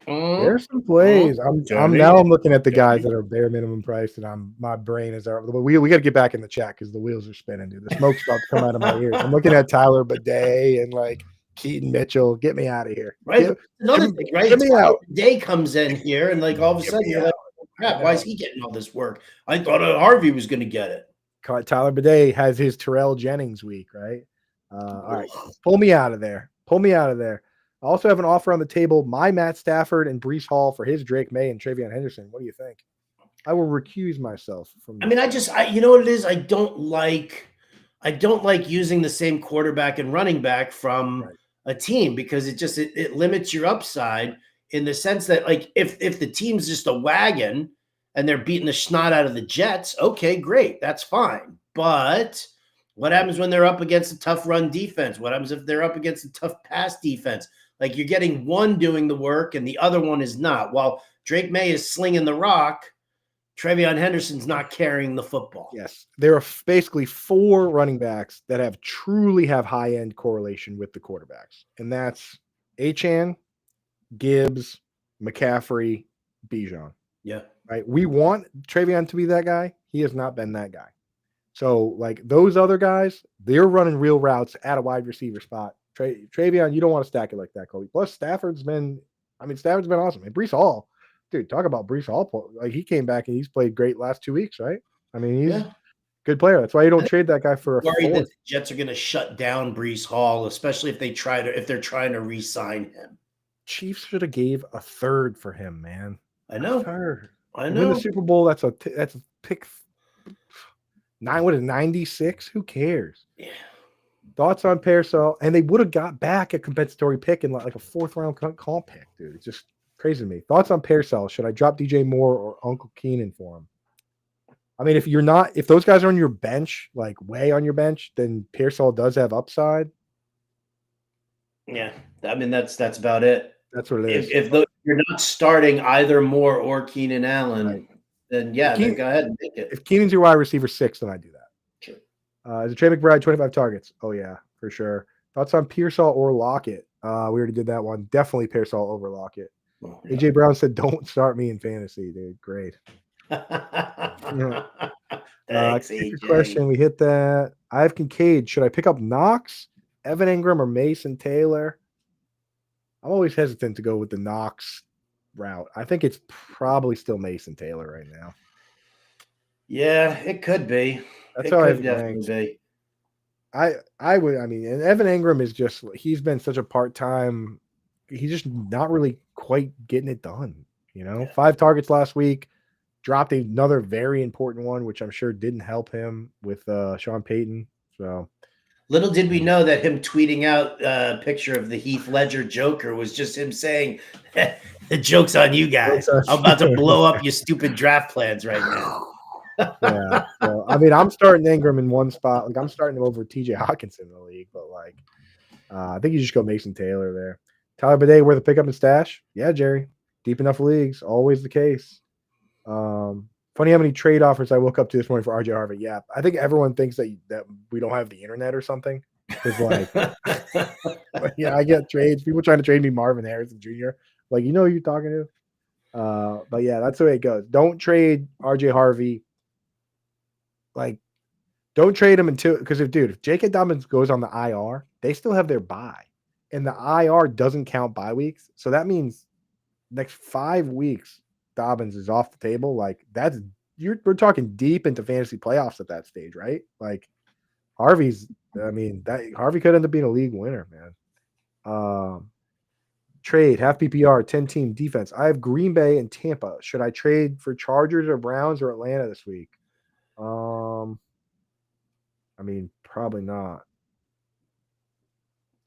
There's some plays. I'm looking at the guys that are bare minimum price, and my brain is out. We got to get back in the chat because the wheels are spinning, dude. The smoke's about to come out of my ears. I'm looking at Tyler Bidet and like Keaton Mitchell. Get me out of here. Right. Another thing, right? Get me out. Bidet comes in here, and like all of a sudden you're like, oh, crap, why is he getting all this work? I thought Harvey was going to get it. Tyler Bidet has his Terrell Jennings week, right? All right, pull me out of there. I also have an offer on the table. My Matt Stafford and Breece Hall for his Drake May and Travion Henderson. What do you think? I will recuse myself from. I mean, you know what it is? I don't like using the same quarterback and running back from a team because it limits your upside in the sense that like if the team's just a wagon and they're beating the snot out of the Jets, okay, great, that's fine. But what happens when they're up against a tough run defense? What happens if they're up against a tough pass defense? Like you're getting one doing the work and the other one is not. While Drake May is slinging the rock, Travion Henderson's not carrying the football. Yes. There are basically 4 running backs that truly have high-end correlation with the quarterbacks. And that's Achane, Gibbs, McCaffrey, Bijan. Yeah. Right. We want Travion to be that guy. He has not been that guy. So, like those other guys, they're running real routes at a wide receiver spot. Travion, you don't want to stack it like that, Kobe. Plus, Stafford's been awesome. And Breece Hall, dude, talk about Breece Hall. Like he came back and he's played great last 2 weeks, right? I mean, he's a good player. That's why you don't trade that guy for a worried that the Jets are going to shut down Breece Hall, especially if they're trying to re-sign him. Chiefs should have gave a third for him, man. I know. I know. Win the Super Bowl. That's a pick. 96? Who cares? Yeah. Thoughts on Parasol? And they would have got back a compensatory pick in like a 4th round comp pick, dude. It's just crazy to me. Thoughts on Parasol? Should I drop DJ Moore or Uncle Keenan for him? I mean, if those guys are on your bench, like way on your bench, then Parasol does have upside. Yeah, I mean that's about it. That's what it is. If you're not starting either Moore or Keenan Allen, then then go ahead and take it. If Keenan's your wide receiver 6, then I do that. Sure. Is it Trey McBride 25 targets? Oh yeah, for sure. Thoughts on Pearsall or Lockett? We already did that one. Definitely Pearsall over Lockett. Oh, yeah. AJ Brown said, "Don't start me in fantasy, dude." Great. Thanks, AJ. Question. We hit that. I have Kincaid. Should I pick up Knox, Evan Ingram, or Mason Taylor? I'm always hesitant to go with the Knox route. I think it's probably still Mason Taylor right now. Yeah, it could be. That's It how I could have it definitely ranked. be. I mean, and Evan Ingram is just he's been such a part-time. He's just not really quite getting it done. Yeah. 5 targets last week, dropped another very important one, which I'm sure didn't help him with Sean Payton. So Little did we know that him tweeting out a picture of the Heath Ledger Joker was just him saying, "The joke's on you guys. I'm about to blow up your stupid draft plans right now." yeah. So I mean, I'm starting Ingram in one spot. Like I'm starting him over TJ Hawkinson in the league, but like I think you just go Mason Taylor there. Tyler Bidet worth a pickup and stash? Yeah, Jerry. Deep enough leagues, always the case. Funny how many trade offers I woke up to this morning for RJ Harvey. Yeah, I think everyone thinks that we don't have the internet or something. Because like, yeah, I get trades. People trying to trade me Marvin Harrison Jr. Like, who you're talking to. But yeah, that's the way it goes. Don't trade RJ Harvey. Like, don't trade him until because if J.K. Dobbins goes on the IR, they still have their bye, and the IR doesn't count bye weeks. So that means next 5 weeks Dobbins is off the table. Like we're talking deep into fantasy playoffs at that stage, right? Like Harvey could end up being a league winner, man. Trade half PPR 10-team defense. I have Green Bay and Tampa. Should I trade for Chargers or Browns or Atlanta this week? I mean, probably not.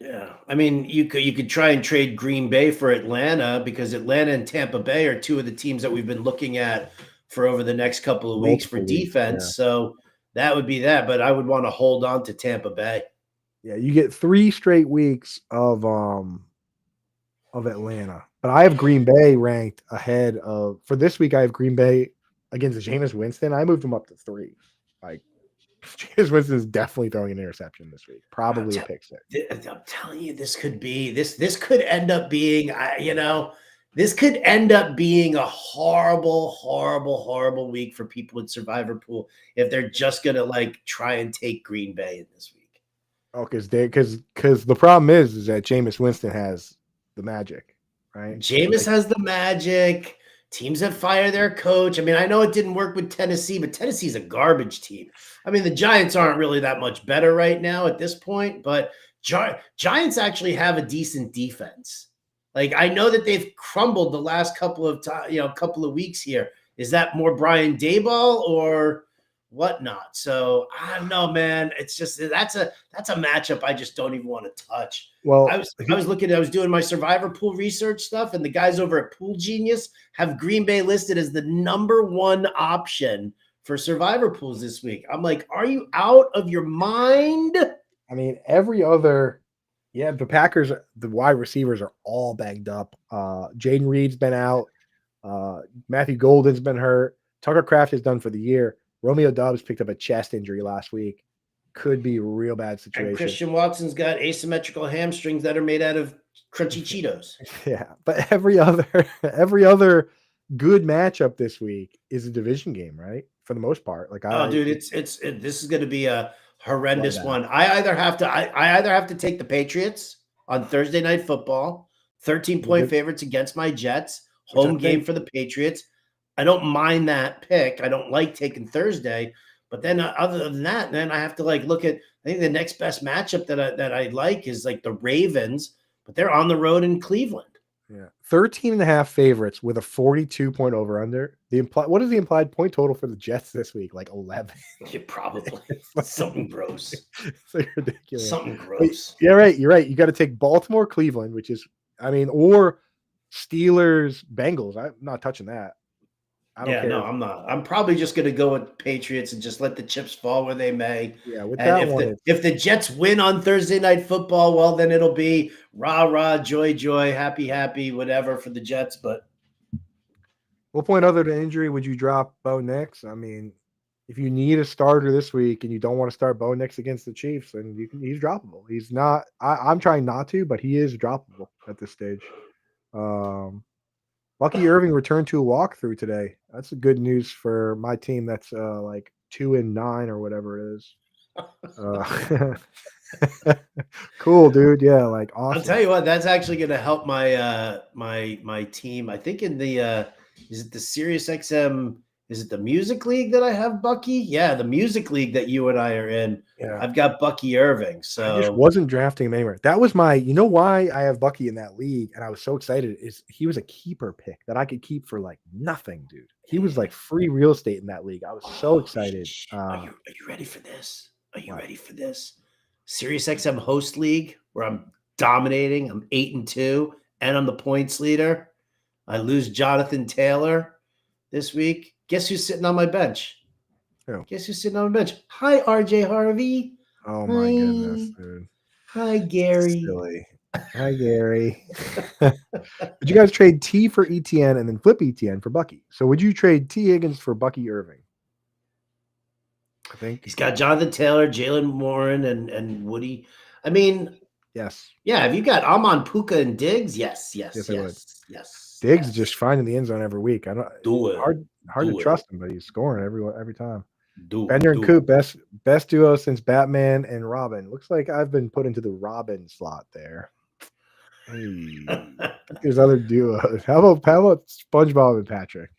Yeah, I mean, you could try and trade Green Bay for Atlanta because Atlanta and Tampa Bay are two of the teams that we've been looking at for over the next couple of weeks for Multiple weeks, defense. yeah. So that would be that, but I would want to hold on to Tampa Bay. Yeah, you get 3 straight weeks of Atlanta. But I have Green Bay ranked ahead of for this week. I have Green Bay against Jameis Winston. I moved him up to 3. Like Jameis Winston is definitely throwing an interception this week. Probably a pick 6. I'm telling you, this could be this could end up being this could end up being a horrible, horrible, horrible week for people in Survivor Pool if they're just gonna like try and take Green Bay in this week. Oh, because the problem is that Jameis Winston has the magic, right? Jameis has the magic. Teams have fired their coach. I mean, I know it didn't work with Tennessee, but Tennessee's a garbage team. I mean, the Giants aren't really that much better right now at this point, but Giants actually have a decent defense. Like I know that they've crumbled the last couple of couple of weeks here. Is that more Brian Daboll or whatnot? So I don't know, man. It's just that's a matchup I just don't even want to touch. Well, I was doing my Survivor Pool research stuff, and the guys over at Pool Genius have Green Bay listed as the #1 option for Survivor Pools this week. I'm like, are you out of your mind? I mean, every other, the Packers, the wide receivers are all banged up. Jaden Reed's been out. Matthew Golden's been hurt. Tucker Kraft is done for the year. Romeo Doubs picked up a chest injury last week. Could be a real bad situation. And Christian Watson's got asymmetrical hamstrings that are made out of crunchy Cheetos. Yeah, but every other good matchup this week is a division game, right? For the most part. Like, dude, this is going to be a horrendous one. I either have to take the Patriots on Thursday Night Football, 13-point favorites against my Jets, home game for the Patriots. I don't mind that pick. I don't like taking Thursday, but then other than that, then I have to like look at. I think the next best matchup that I like is like the Ravens, but they're on the road in Cleveland. Yeah, 13.5 favorites with a 42-point over under. What is the implied point total for the Jets this week? Like 11. Yeah, probably something gross. It's like ridiculous. Something gross. Yeah, right. You're right. You got to take Baltimore, Cleveland, which is, or Steelers, Bengals. I'm not touching that. I don't care. No, I'm not. I'm probably just going to go with Patriots and just let the chips fall where they may. Yeah, with and that if the Jets win on Thursday Night Football, well, then it'll be rah, rah, joy, joy, happy, happy, whatever for the Jets. But what point other than injury would you drop Bo Nix? I mean, if you need a starter this week and you don't want to start Bo Nix against the Chiefs, then he's droppable. He's not. I'm trying not to, but he is droppable at this stage. Lucky Irving returned to a walkthrough today. That's good news for my team. That's like 2-9 or whatever it is. Cool, dude. Yeah, like I'll awesome. tell you what, that's actually going to help my team. I think in the is it the Sirius XM? Is it the Music League that I have Bucky? Yeah, the Music League that you and I are in. Yeah. I've got Bucky Irving. I just So wasn't drafting him anywhere. That was my, you know why I have Bucky in that league, and I was so excited is he was a keeper pick that I could keep for like nothing, dude. He was like free real estate in that league. I was so excited. are you ready for this? Are you What? ready for this? Sirius XM host league where I'm dominating. I'm 8-2, and I'm the points leader. I lose Jonathan Taylor this week. Guess who's sitting on my bench? Who? Guess who's sitting on my bench? Hi, RJ Harvey. Oh my goodness, Hi. dude. Hi, Gary. Silly. Hi, Gary. Would you guys trade T for ETN and then flip ETN for Bucky? So would you trade T Higgins for Bucky Irving? I think He's got Jonathan Taylor, Jalen Warren, and Woody. I mean, yes. yeah, have you got Amon Puka and Diggs? Yes, Yes, yes, I would. yes, yes. Diggs is yes. just finding the end zone every week. I don't Do it. hard to Do it. trust him, but he's scoring every time. Do Bender it. and Do Coop, best duo since Batman and Robin. Looks like I've been put into the Robin slot there. Hey, it. there's other duos. How about SpongeBob and Patrick?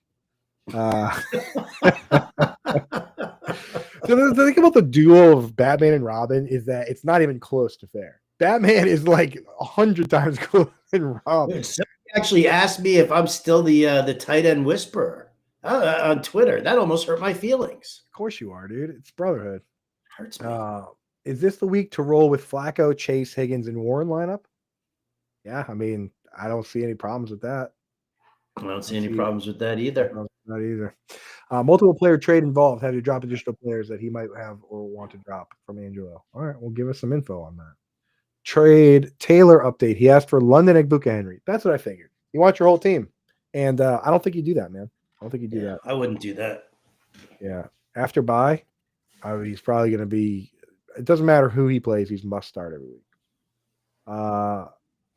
So the thing about the duo of Batman and Robin is that it's not even close to fair. Batman is like 100 times cooler than Robin. Dude, somebody actually asked me if I'm still the tight end whisperer on Twitter. That almost hurt my feelings. Of course you are, dude. It's brotherhood. Hurts me. Is this the week to roll with Flacco, Chase, Higgins, and Warren lineup? Yeah, I mean, I don't see any problems with that. I don't see any problems with that either. Not either. Multiple player trade involved. Have to drop additional players that he might have or want to drop from Angelo. All right, well, give us some info on that. Trade Taylor update. He asked for London Egbuka Henry. That's what I figured. You want your whole team, and I don't think you do that, man. I don't think you do that. I wouldn't do that. Yeah. After bye, he's probably going to be. It doesn't matter who he plays. He's must start every week.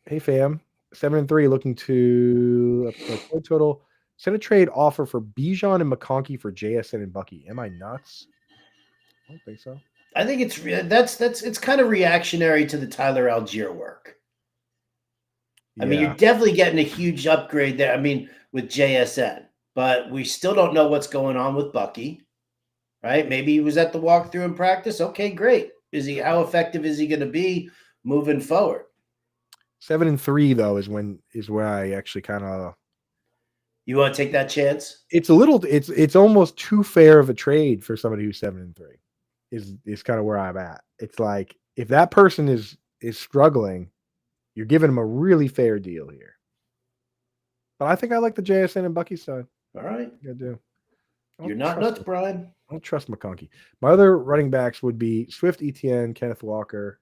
Hey fam, 7-3, looking to total. Send a trade offer for Bijan and McConkey for JSN and Bucky. Am I nuts? I don't think so. I think it's kind of reactionary to the Tyler Algier work. Yeah. I mean, you're definitely getting a huge upgrade there. I mean, with JSN, but we still don't know what's going on with Bucky, right? Maybe he was at the walkthrough in practice. Okay, great. How effective is he going to be moving forward? 7-3 though is where I actually kind of. You want to take that chance? It's almost too fair of a trade for somebody who's 7-3. Is kind of where I'm at. It's like if that person is struggling, you're giving them a really fair deal here. But I think I like the JSN and Bucky side. All right, I do. You're not nuts, Brian. I don't trust McConkey. My other running backs would be Swift, ETN, Kenneth Walker.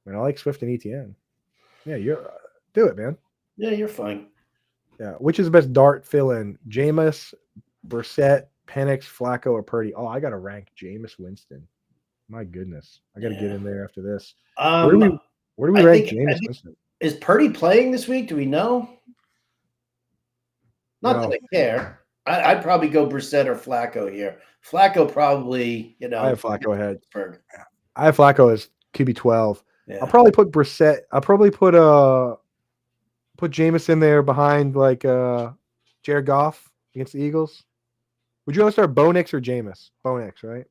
I mean, I like Swift and ETN. Yeah, you're do it, man. Yeah, you're fine. Yeah, which is the best dart fill-in? Jameis, Brissett, Penix, Flacco, or Purdy? Oh, I got to rank Jameis Winston. My goodness, I got to get in there after this. Where do we rank Jameis Winston? Is Purdy playing this week? Do we know? Not that I care. I'd probably go Brissett or Flacco here. Flacco probably, I have Flacco ahead. Pittsburgh. I have Flacco as QB 12. Yeah. I'll probably put Brissett. I'll probably put Jameis in there behind like Jared Goff against the Eagles. Would you want to start Bo Nix or Jameis? Bo Nix, right?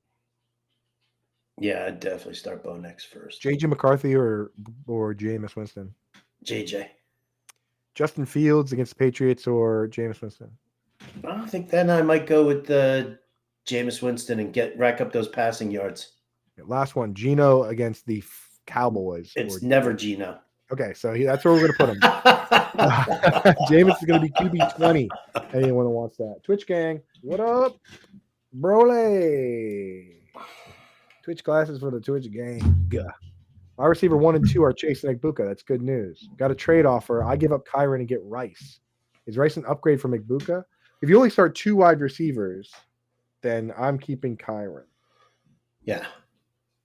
Yeah, I'd definitely start Bo Nix first. JJ McCarthy or Jameis Winston? JJ. Justin Fields against the Patriots or Jameis Winston? I think then I might go with Jameis Winston and rack up those passing yards. Last one, Geno against the Cowboys. It's never Geno. Okay, so that's where we're going to put him. Jameis is going to be QB 20. Anyone who wants that. Twitch gang, what up? Broly. Twitch classes for the Twitch gang. My receiver 1 and 2 are Chase and Egbuka. That's good news. Got a trade offer. I give up Kyron and get Rice. Is Rice an upgrade from Egbuka? If you only start 2 wide receivers, then I'm keeping Kyron. Yeah.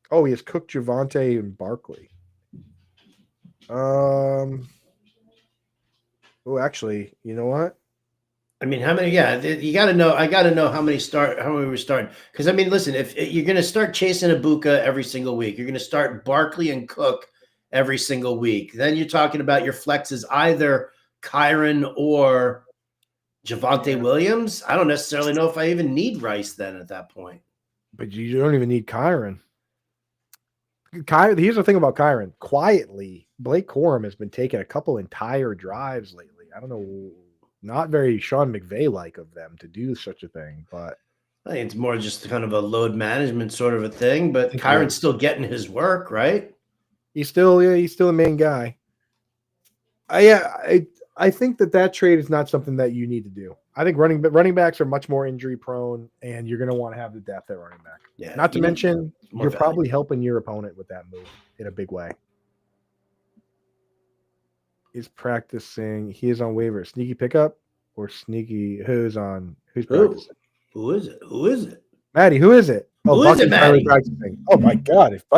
Oh, he has Cook, Javante, and Barkley. Oh, actually, you know what? I mean, how many? Yeah, you got to know. I got to know how many we're starting. Because I mean, listen, if you're going to start chasing Ibuka every single week, you're going to start Barkley and Cook every single week. Then you're talking about your flexes, either Kyron or Javonte Williams. I don't necessarily know if I even need Rice then at that point. But you don't even need Kyron. Here's the thing about Kyron. Quietly, Blake Corum has been taking a couple entire drives lately. I don't know, not very Sean McVay like of them to do such a thing, but I think it's more just kind of a load management sort of a thing. But think Kyron's still getting his work, right? he's still a main guy. I think that trade is not something that you need to do. I think running backs are much more injury prone, and you're going to want to have the depth at running back. Yeah. Not to mention, you're value. probably helping your opponent with that move in a big way. He's practicing. He is on waivers. Sneaky pickup or sneaky? Who's practicing? Who is it? Who is it? Maddie, who is it? Oh, Who Bucky's is it, Maddie? practicing. Oh my God! If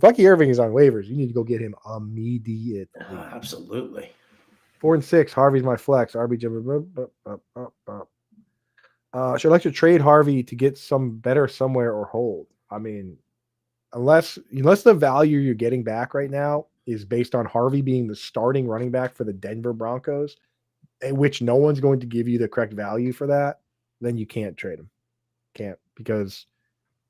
Bucky Irving is on waivers, you need to go get him immediately. Absolutely. 4 and 6. Harvey's my flex. RB. Should I like to trade Harvey to get some better somewhere or hold? I mean, unless the value you're getting back right now is based on Harvey being the starting running back for the Denver Broncos, in which no one's going to give you the correct value for that, then you can't trade him. Can't, because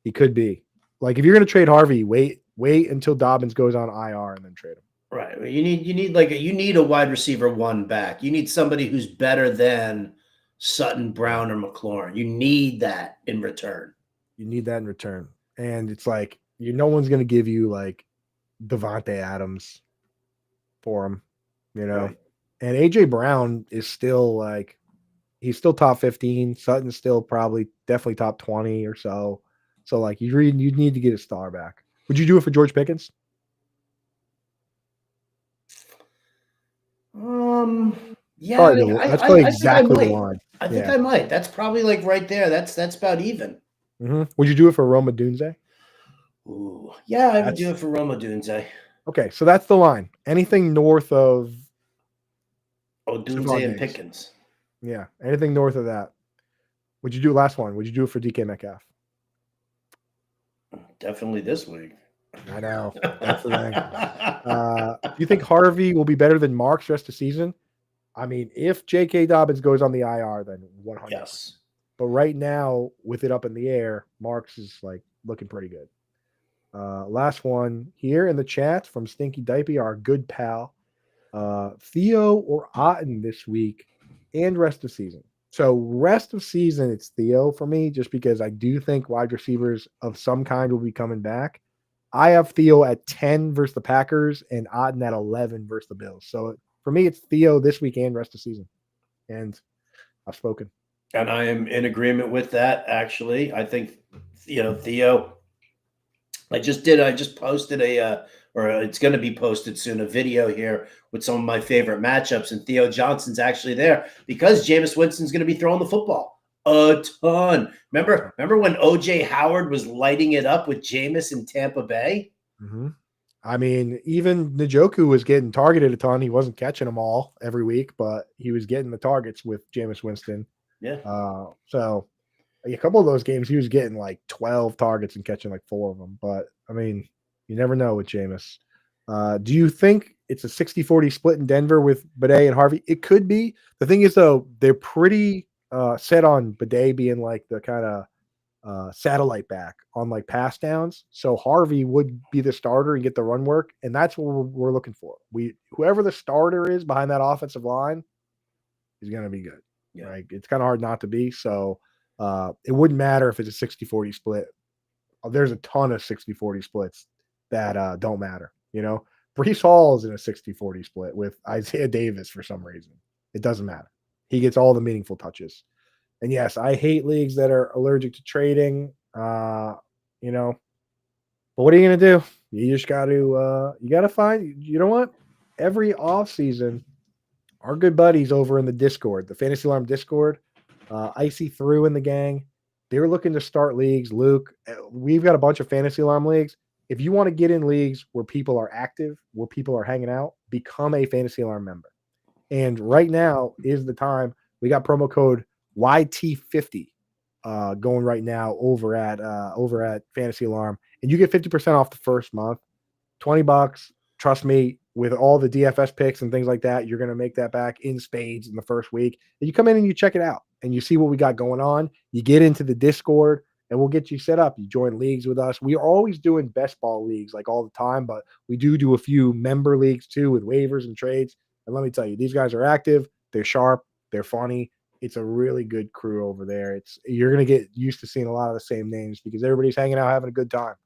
he could be. Like, if you're going to trade Harvey, wait until Dobbins goes on IR and then trade him. Right. You need a wide receiver one back. You need somebody who's better than Sutton, Brown, or McLaurin. You need that in return. And it's like, no one's going to give you like Devontae Adams for him, Right. And AJ Brown is still like, he's still top 15. Sutton's still definitely top 20 or so. So like, you need to get a star back. Would you do it for George Pickens? Yeah, That's probably exactly the line. I think I might. That's probably like right there. That's about even. Mm-hmm. Would you do it for Roma Dunze? Ooh, yeah, I would do it for Roma Dunze. Okay, so that's the line. Anything north of Dunze and Pickens. Yeah, anything north of that. Would you do last one? Would you do it for DK Metcalf? Definitely this week. I know. That's the thing. Do you think Harvey will be better than Marks rest of the season? I mean, if J.K. Dobbins goes on the IR, then 100%. Yes. But right now, with it up in the air, Marks is like looking pretty good. Last one here in the chat from Stinky Dipey, our good pal. Theo or Otten this week and rest of season. So rest of season, it's Theo for me, just because I do think wide receivers of some kind will be coming back. I have Theo at 10 versus the Packers and Otten at 11 versus the Bills. So for me, it's Theo this week and rest of season. And I've spoken. And I am in agreement with that, actually. I think, Theo, I just posted or it's going to be posted soon, a video here with some of my favorite matchups. And Theo Johnson's actually there because Jameis Winston's going to be throwing the football a ton. Remember when OJ Howard was lighting it up with Jameis in Tampa Bay? Mm-hmm. I mean, even Njoku was getting targeted a ton. He wasn't catching them all every week, but he was getting the targets with Jameis Winston. Yeah. So a couple of those games, he was getting like 12 targets and catching like 4 of them. But I mean, you never know with Jameis. Do you think it's a 60-40 split in Denver with Bidet and Harvey? It could be. The thing is, though, they're pretty set on Bidet being like the kind of satellite back on like pass downs. So Harvey would be the starter and get the run work. And that's what we're looking for. Whoever the starter is behind that offensive line is going to be good. Yeah. Right? It's kind of hard not to be. So it wouldn't matter if it's a 60-40 split. There's a ton of 60-40 splits that don't matter. Breece Hall is in a 60-40 split with Isaiah Davis for some reason. It doesn't matter. He gets all the meaningful touches. And yes, I hate leagues that are allergic to trading. But what are you gonna do? You just got to find. You know what? Every offseason, our good buddies over in the Discord, the Fantasy Alarm Discord, Icy Through in the gang, they're looking to start leagues. Luke, we've got a bunch of Fantasy Alarm leagues. If you want to get in leagues where people are active, where people are hanging out, become a Fantasy Alarm member. And right now is the time. We got promo code YT50 going right now over at Fantasy Alarm, and you get 50% off the first month. $20. Trust me, with all the DFS picks and things like that, you're going to make that back in spades in the first week. And you come in and you check it out and you see what we got going on. You get into the Discord and we'll get you set up. You join leagues with us. We are always doing best ball leagues like all the time, but we do a few member leagues too with waivers and trades. And let me tell you, these guys are active. They're sharp. They're funny. It's a really good crew over there. You're going to get used to seeing a lot of the same names because everybody's hanging out, having a good time.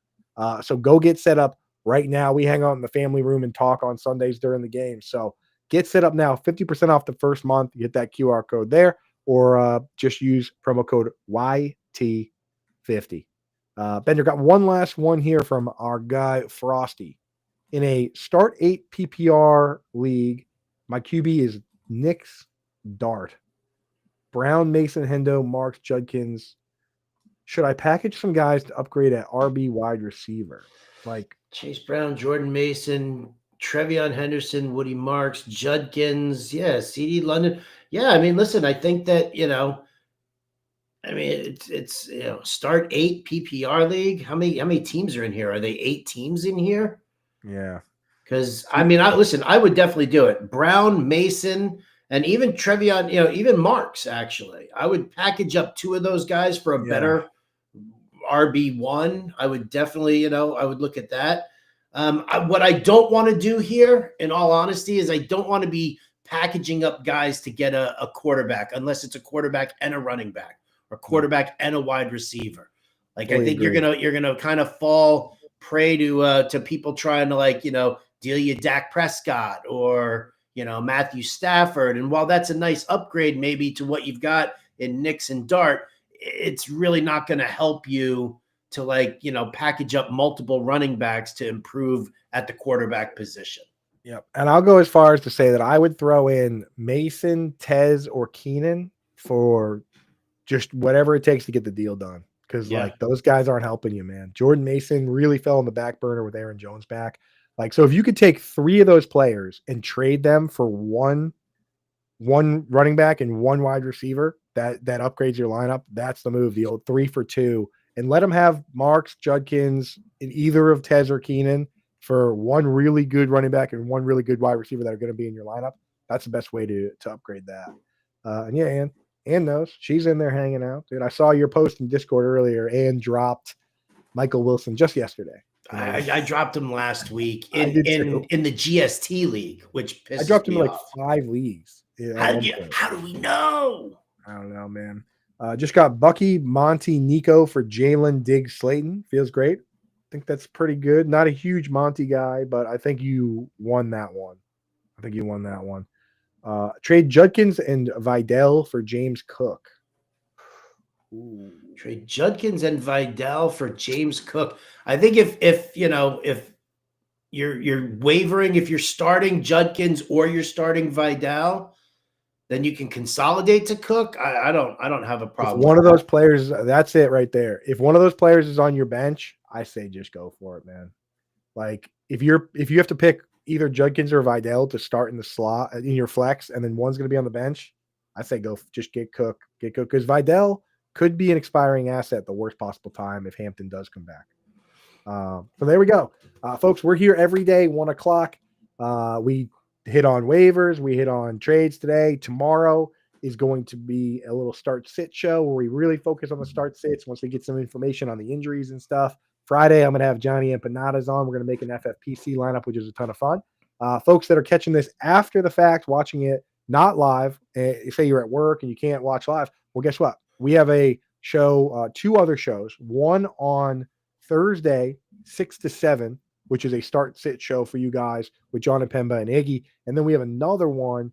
So go get set up. Right now, we hang out in the family room and talk on Sundays during the game. So get set up now, 50% off the first month. You hit that QR code there, or just use promo code YT50. Bender, got one last one here from our guy Frosty. In a start 8 PPR league, my QB is Nick's Dart. Brown, Mason, Hendo, Marks, Judkins. Should I package some guys to upgrade at RB wide receiver? Like Chase Brown, Jordan Mason, Trevion Henderson, Woody Marks, Judkins, CD London. Yeah, I mean, listen, I think that, it's start 8 PPR league. How many teams are in here? Are they 8 teams in here? Yeah. Because I would definitely do it. Brown, Mason, and even Trevion, even Marks, actually. I would package up 2 of those guys for a better RB1. I would definitely, I would look at that. What I don't want to do here, in all honesty, is I don't want to be packaging up guys to get a quarterback, unless it's a quarterback and a running back, or quarterback and a wide receiver. Like, I think you're gonna kind of fall prey to people trying to deal you Dak Prescott or Matthew Stafford. And while that's a nice upgrade maybe to what you've got in Nix and Dart, it's really not going to help you to package up multiple running backs to improve at the quarterback position. Yep. And I'll go as far as to say that I would throw in Mason, Tez, or Keenan for just whatever it takes to get the deal done. Because those guys aren't helping you, man. Jordan Mason really fell on the back burner with Aaron Jones back. So if you could take 3 of those players and trade them for one running back and 1 wide receiver, that upgrades your lineup. That's the move. The old 3 for 2, and let them have Marks, Judkins, in either of Tez or Keenan for 1 really good running back and 1 really good wide receiver that are going to be in your lineup. That's the best way to upgrade that. And Ann knows she's in there hanging out, dude. I saw your post in Discord earlier. Ann dropped Michael Wilson just yesterday. I dropped him last week in the GST league, which pisses I dropped him me in off. 5 leagues. How do we know? I don't know, man. Just got Bucky, Monty, Nico for Jalen, Diggs, Slayton. Feels great. I think that's pretty good. Not a huge Monty guy, but I think you won that one. Trade Judkins and Vidal for James Cook. Ooh. Trade Judkins and Vidal for James Cook. I think if you're wavering, if you're starting Judkins or you're starting Vidal, then you can consolidate to Cook. I don't have a problem. If one of those players, that's it right there. If one of those players is on your bench, I say just go for it, man. Like if you have to pick either Judkins or Vidal to start in the slot in your flex, and then one's going to be on the bench, I say go just get Cook because Vidal could be an expiring asset at the worst possible time if Hampton does come back. So there we go, folks. We're here every day, 1:00. We hit on waivers, we hit on trades today. Tomorrow is going to be a little start sit show where we really focus on the start sits once we get some information on the injuries and stuff. Friday, I'm going to have Johnny Empanadas on. We're going to make an FFPC lineup, which is a ton of fun. Folks that are catching this after the fact, watching it not live, say you're at work and you can't watch live, well, guess what? We have a show, 2 other shows, one on Thursday, 6 to 7, which is a start sit show for you guys with John and Pemba and Iggy. And then we have another one.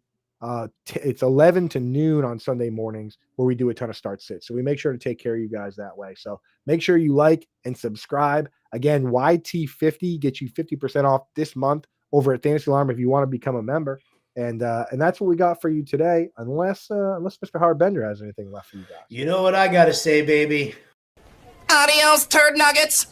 It's 11 to noon on Sunday mornings where we do a ton of start sits. So we make sure to take care of you guys that way. So make sure you like and subscribe. Again, YT50 gets you 50% off this month over at Fantasy Alarm if you want to become a member. And that's what we got for you today, unless Mr. Howard Bender has anything left for you guys. You know what I got to say, baby. Adios, turd nuggets.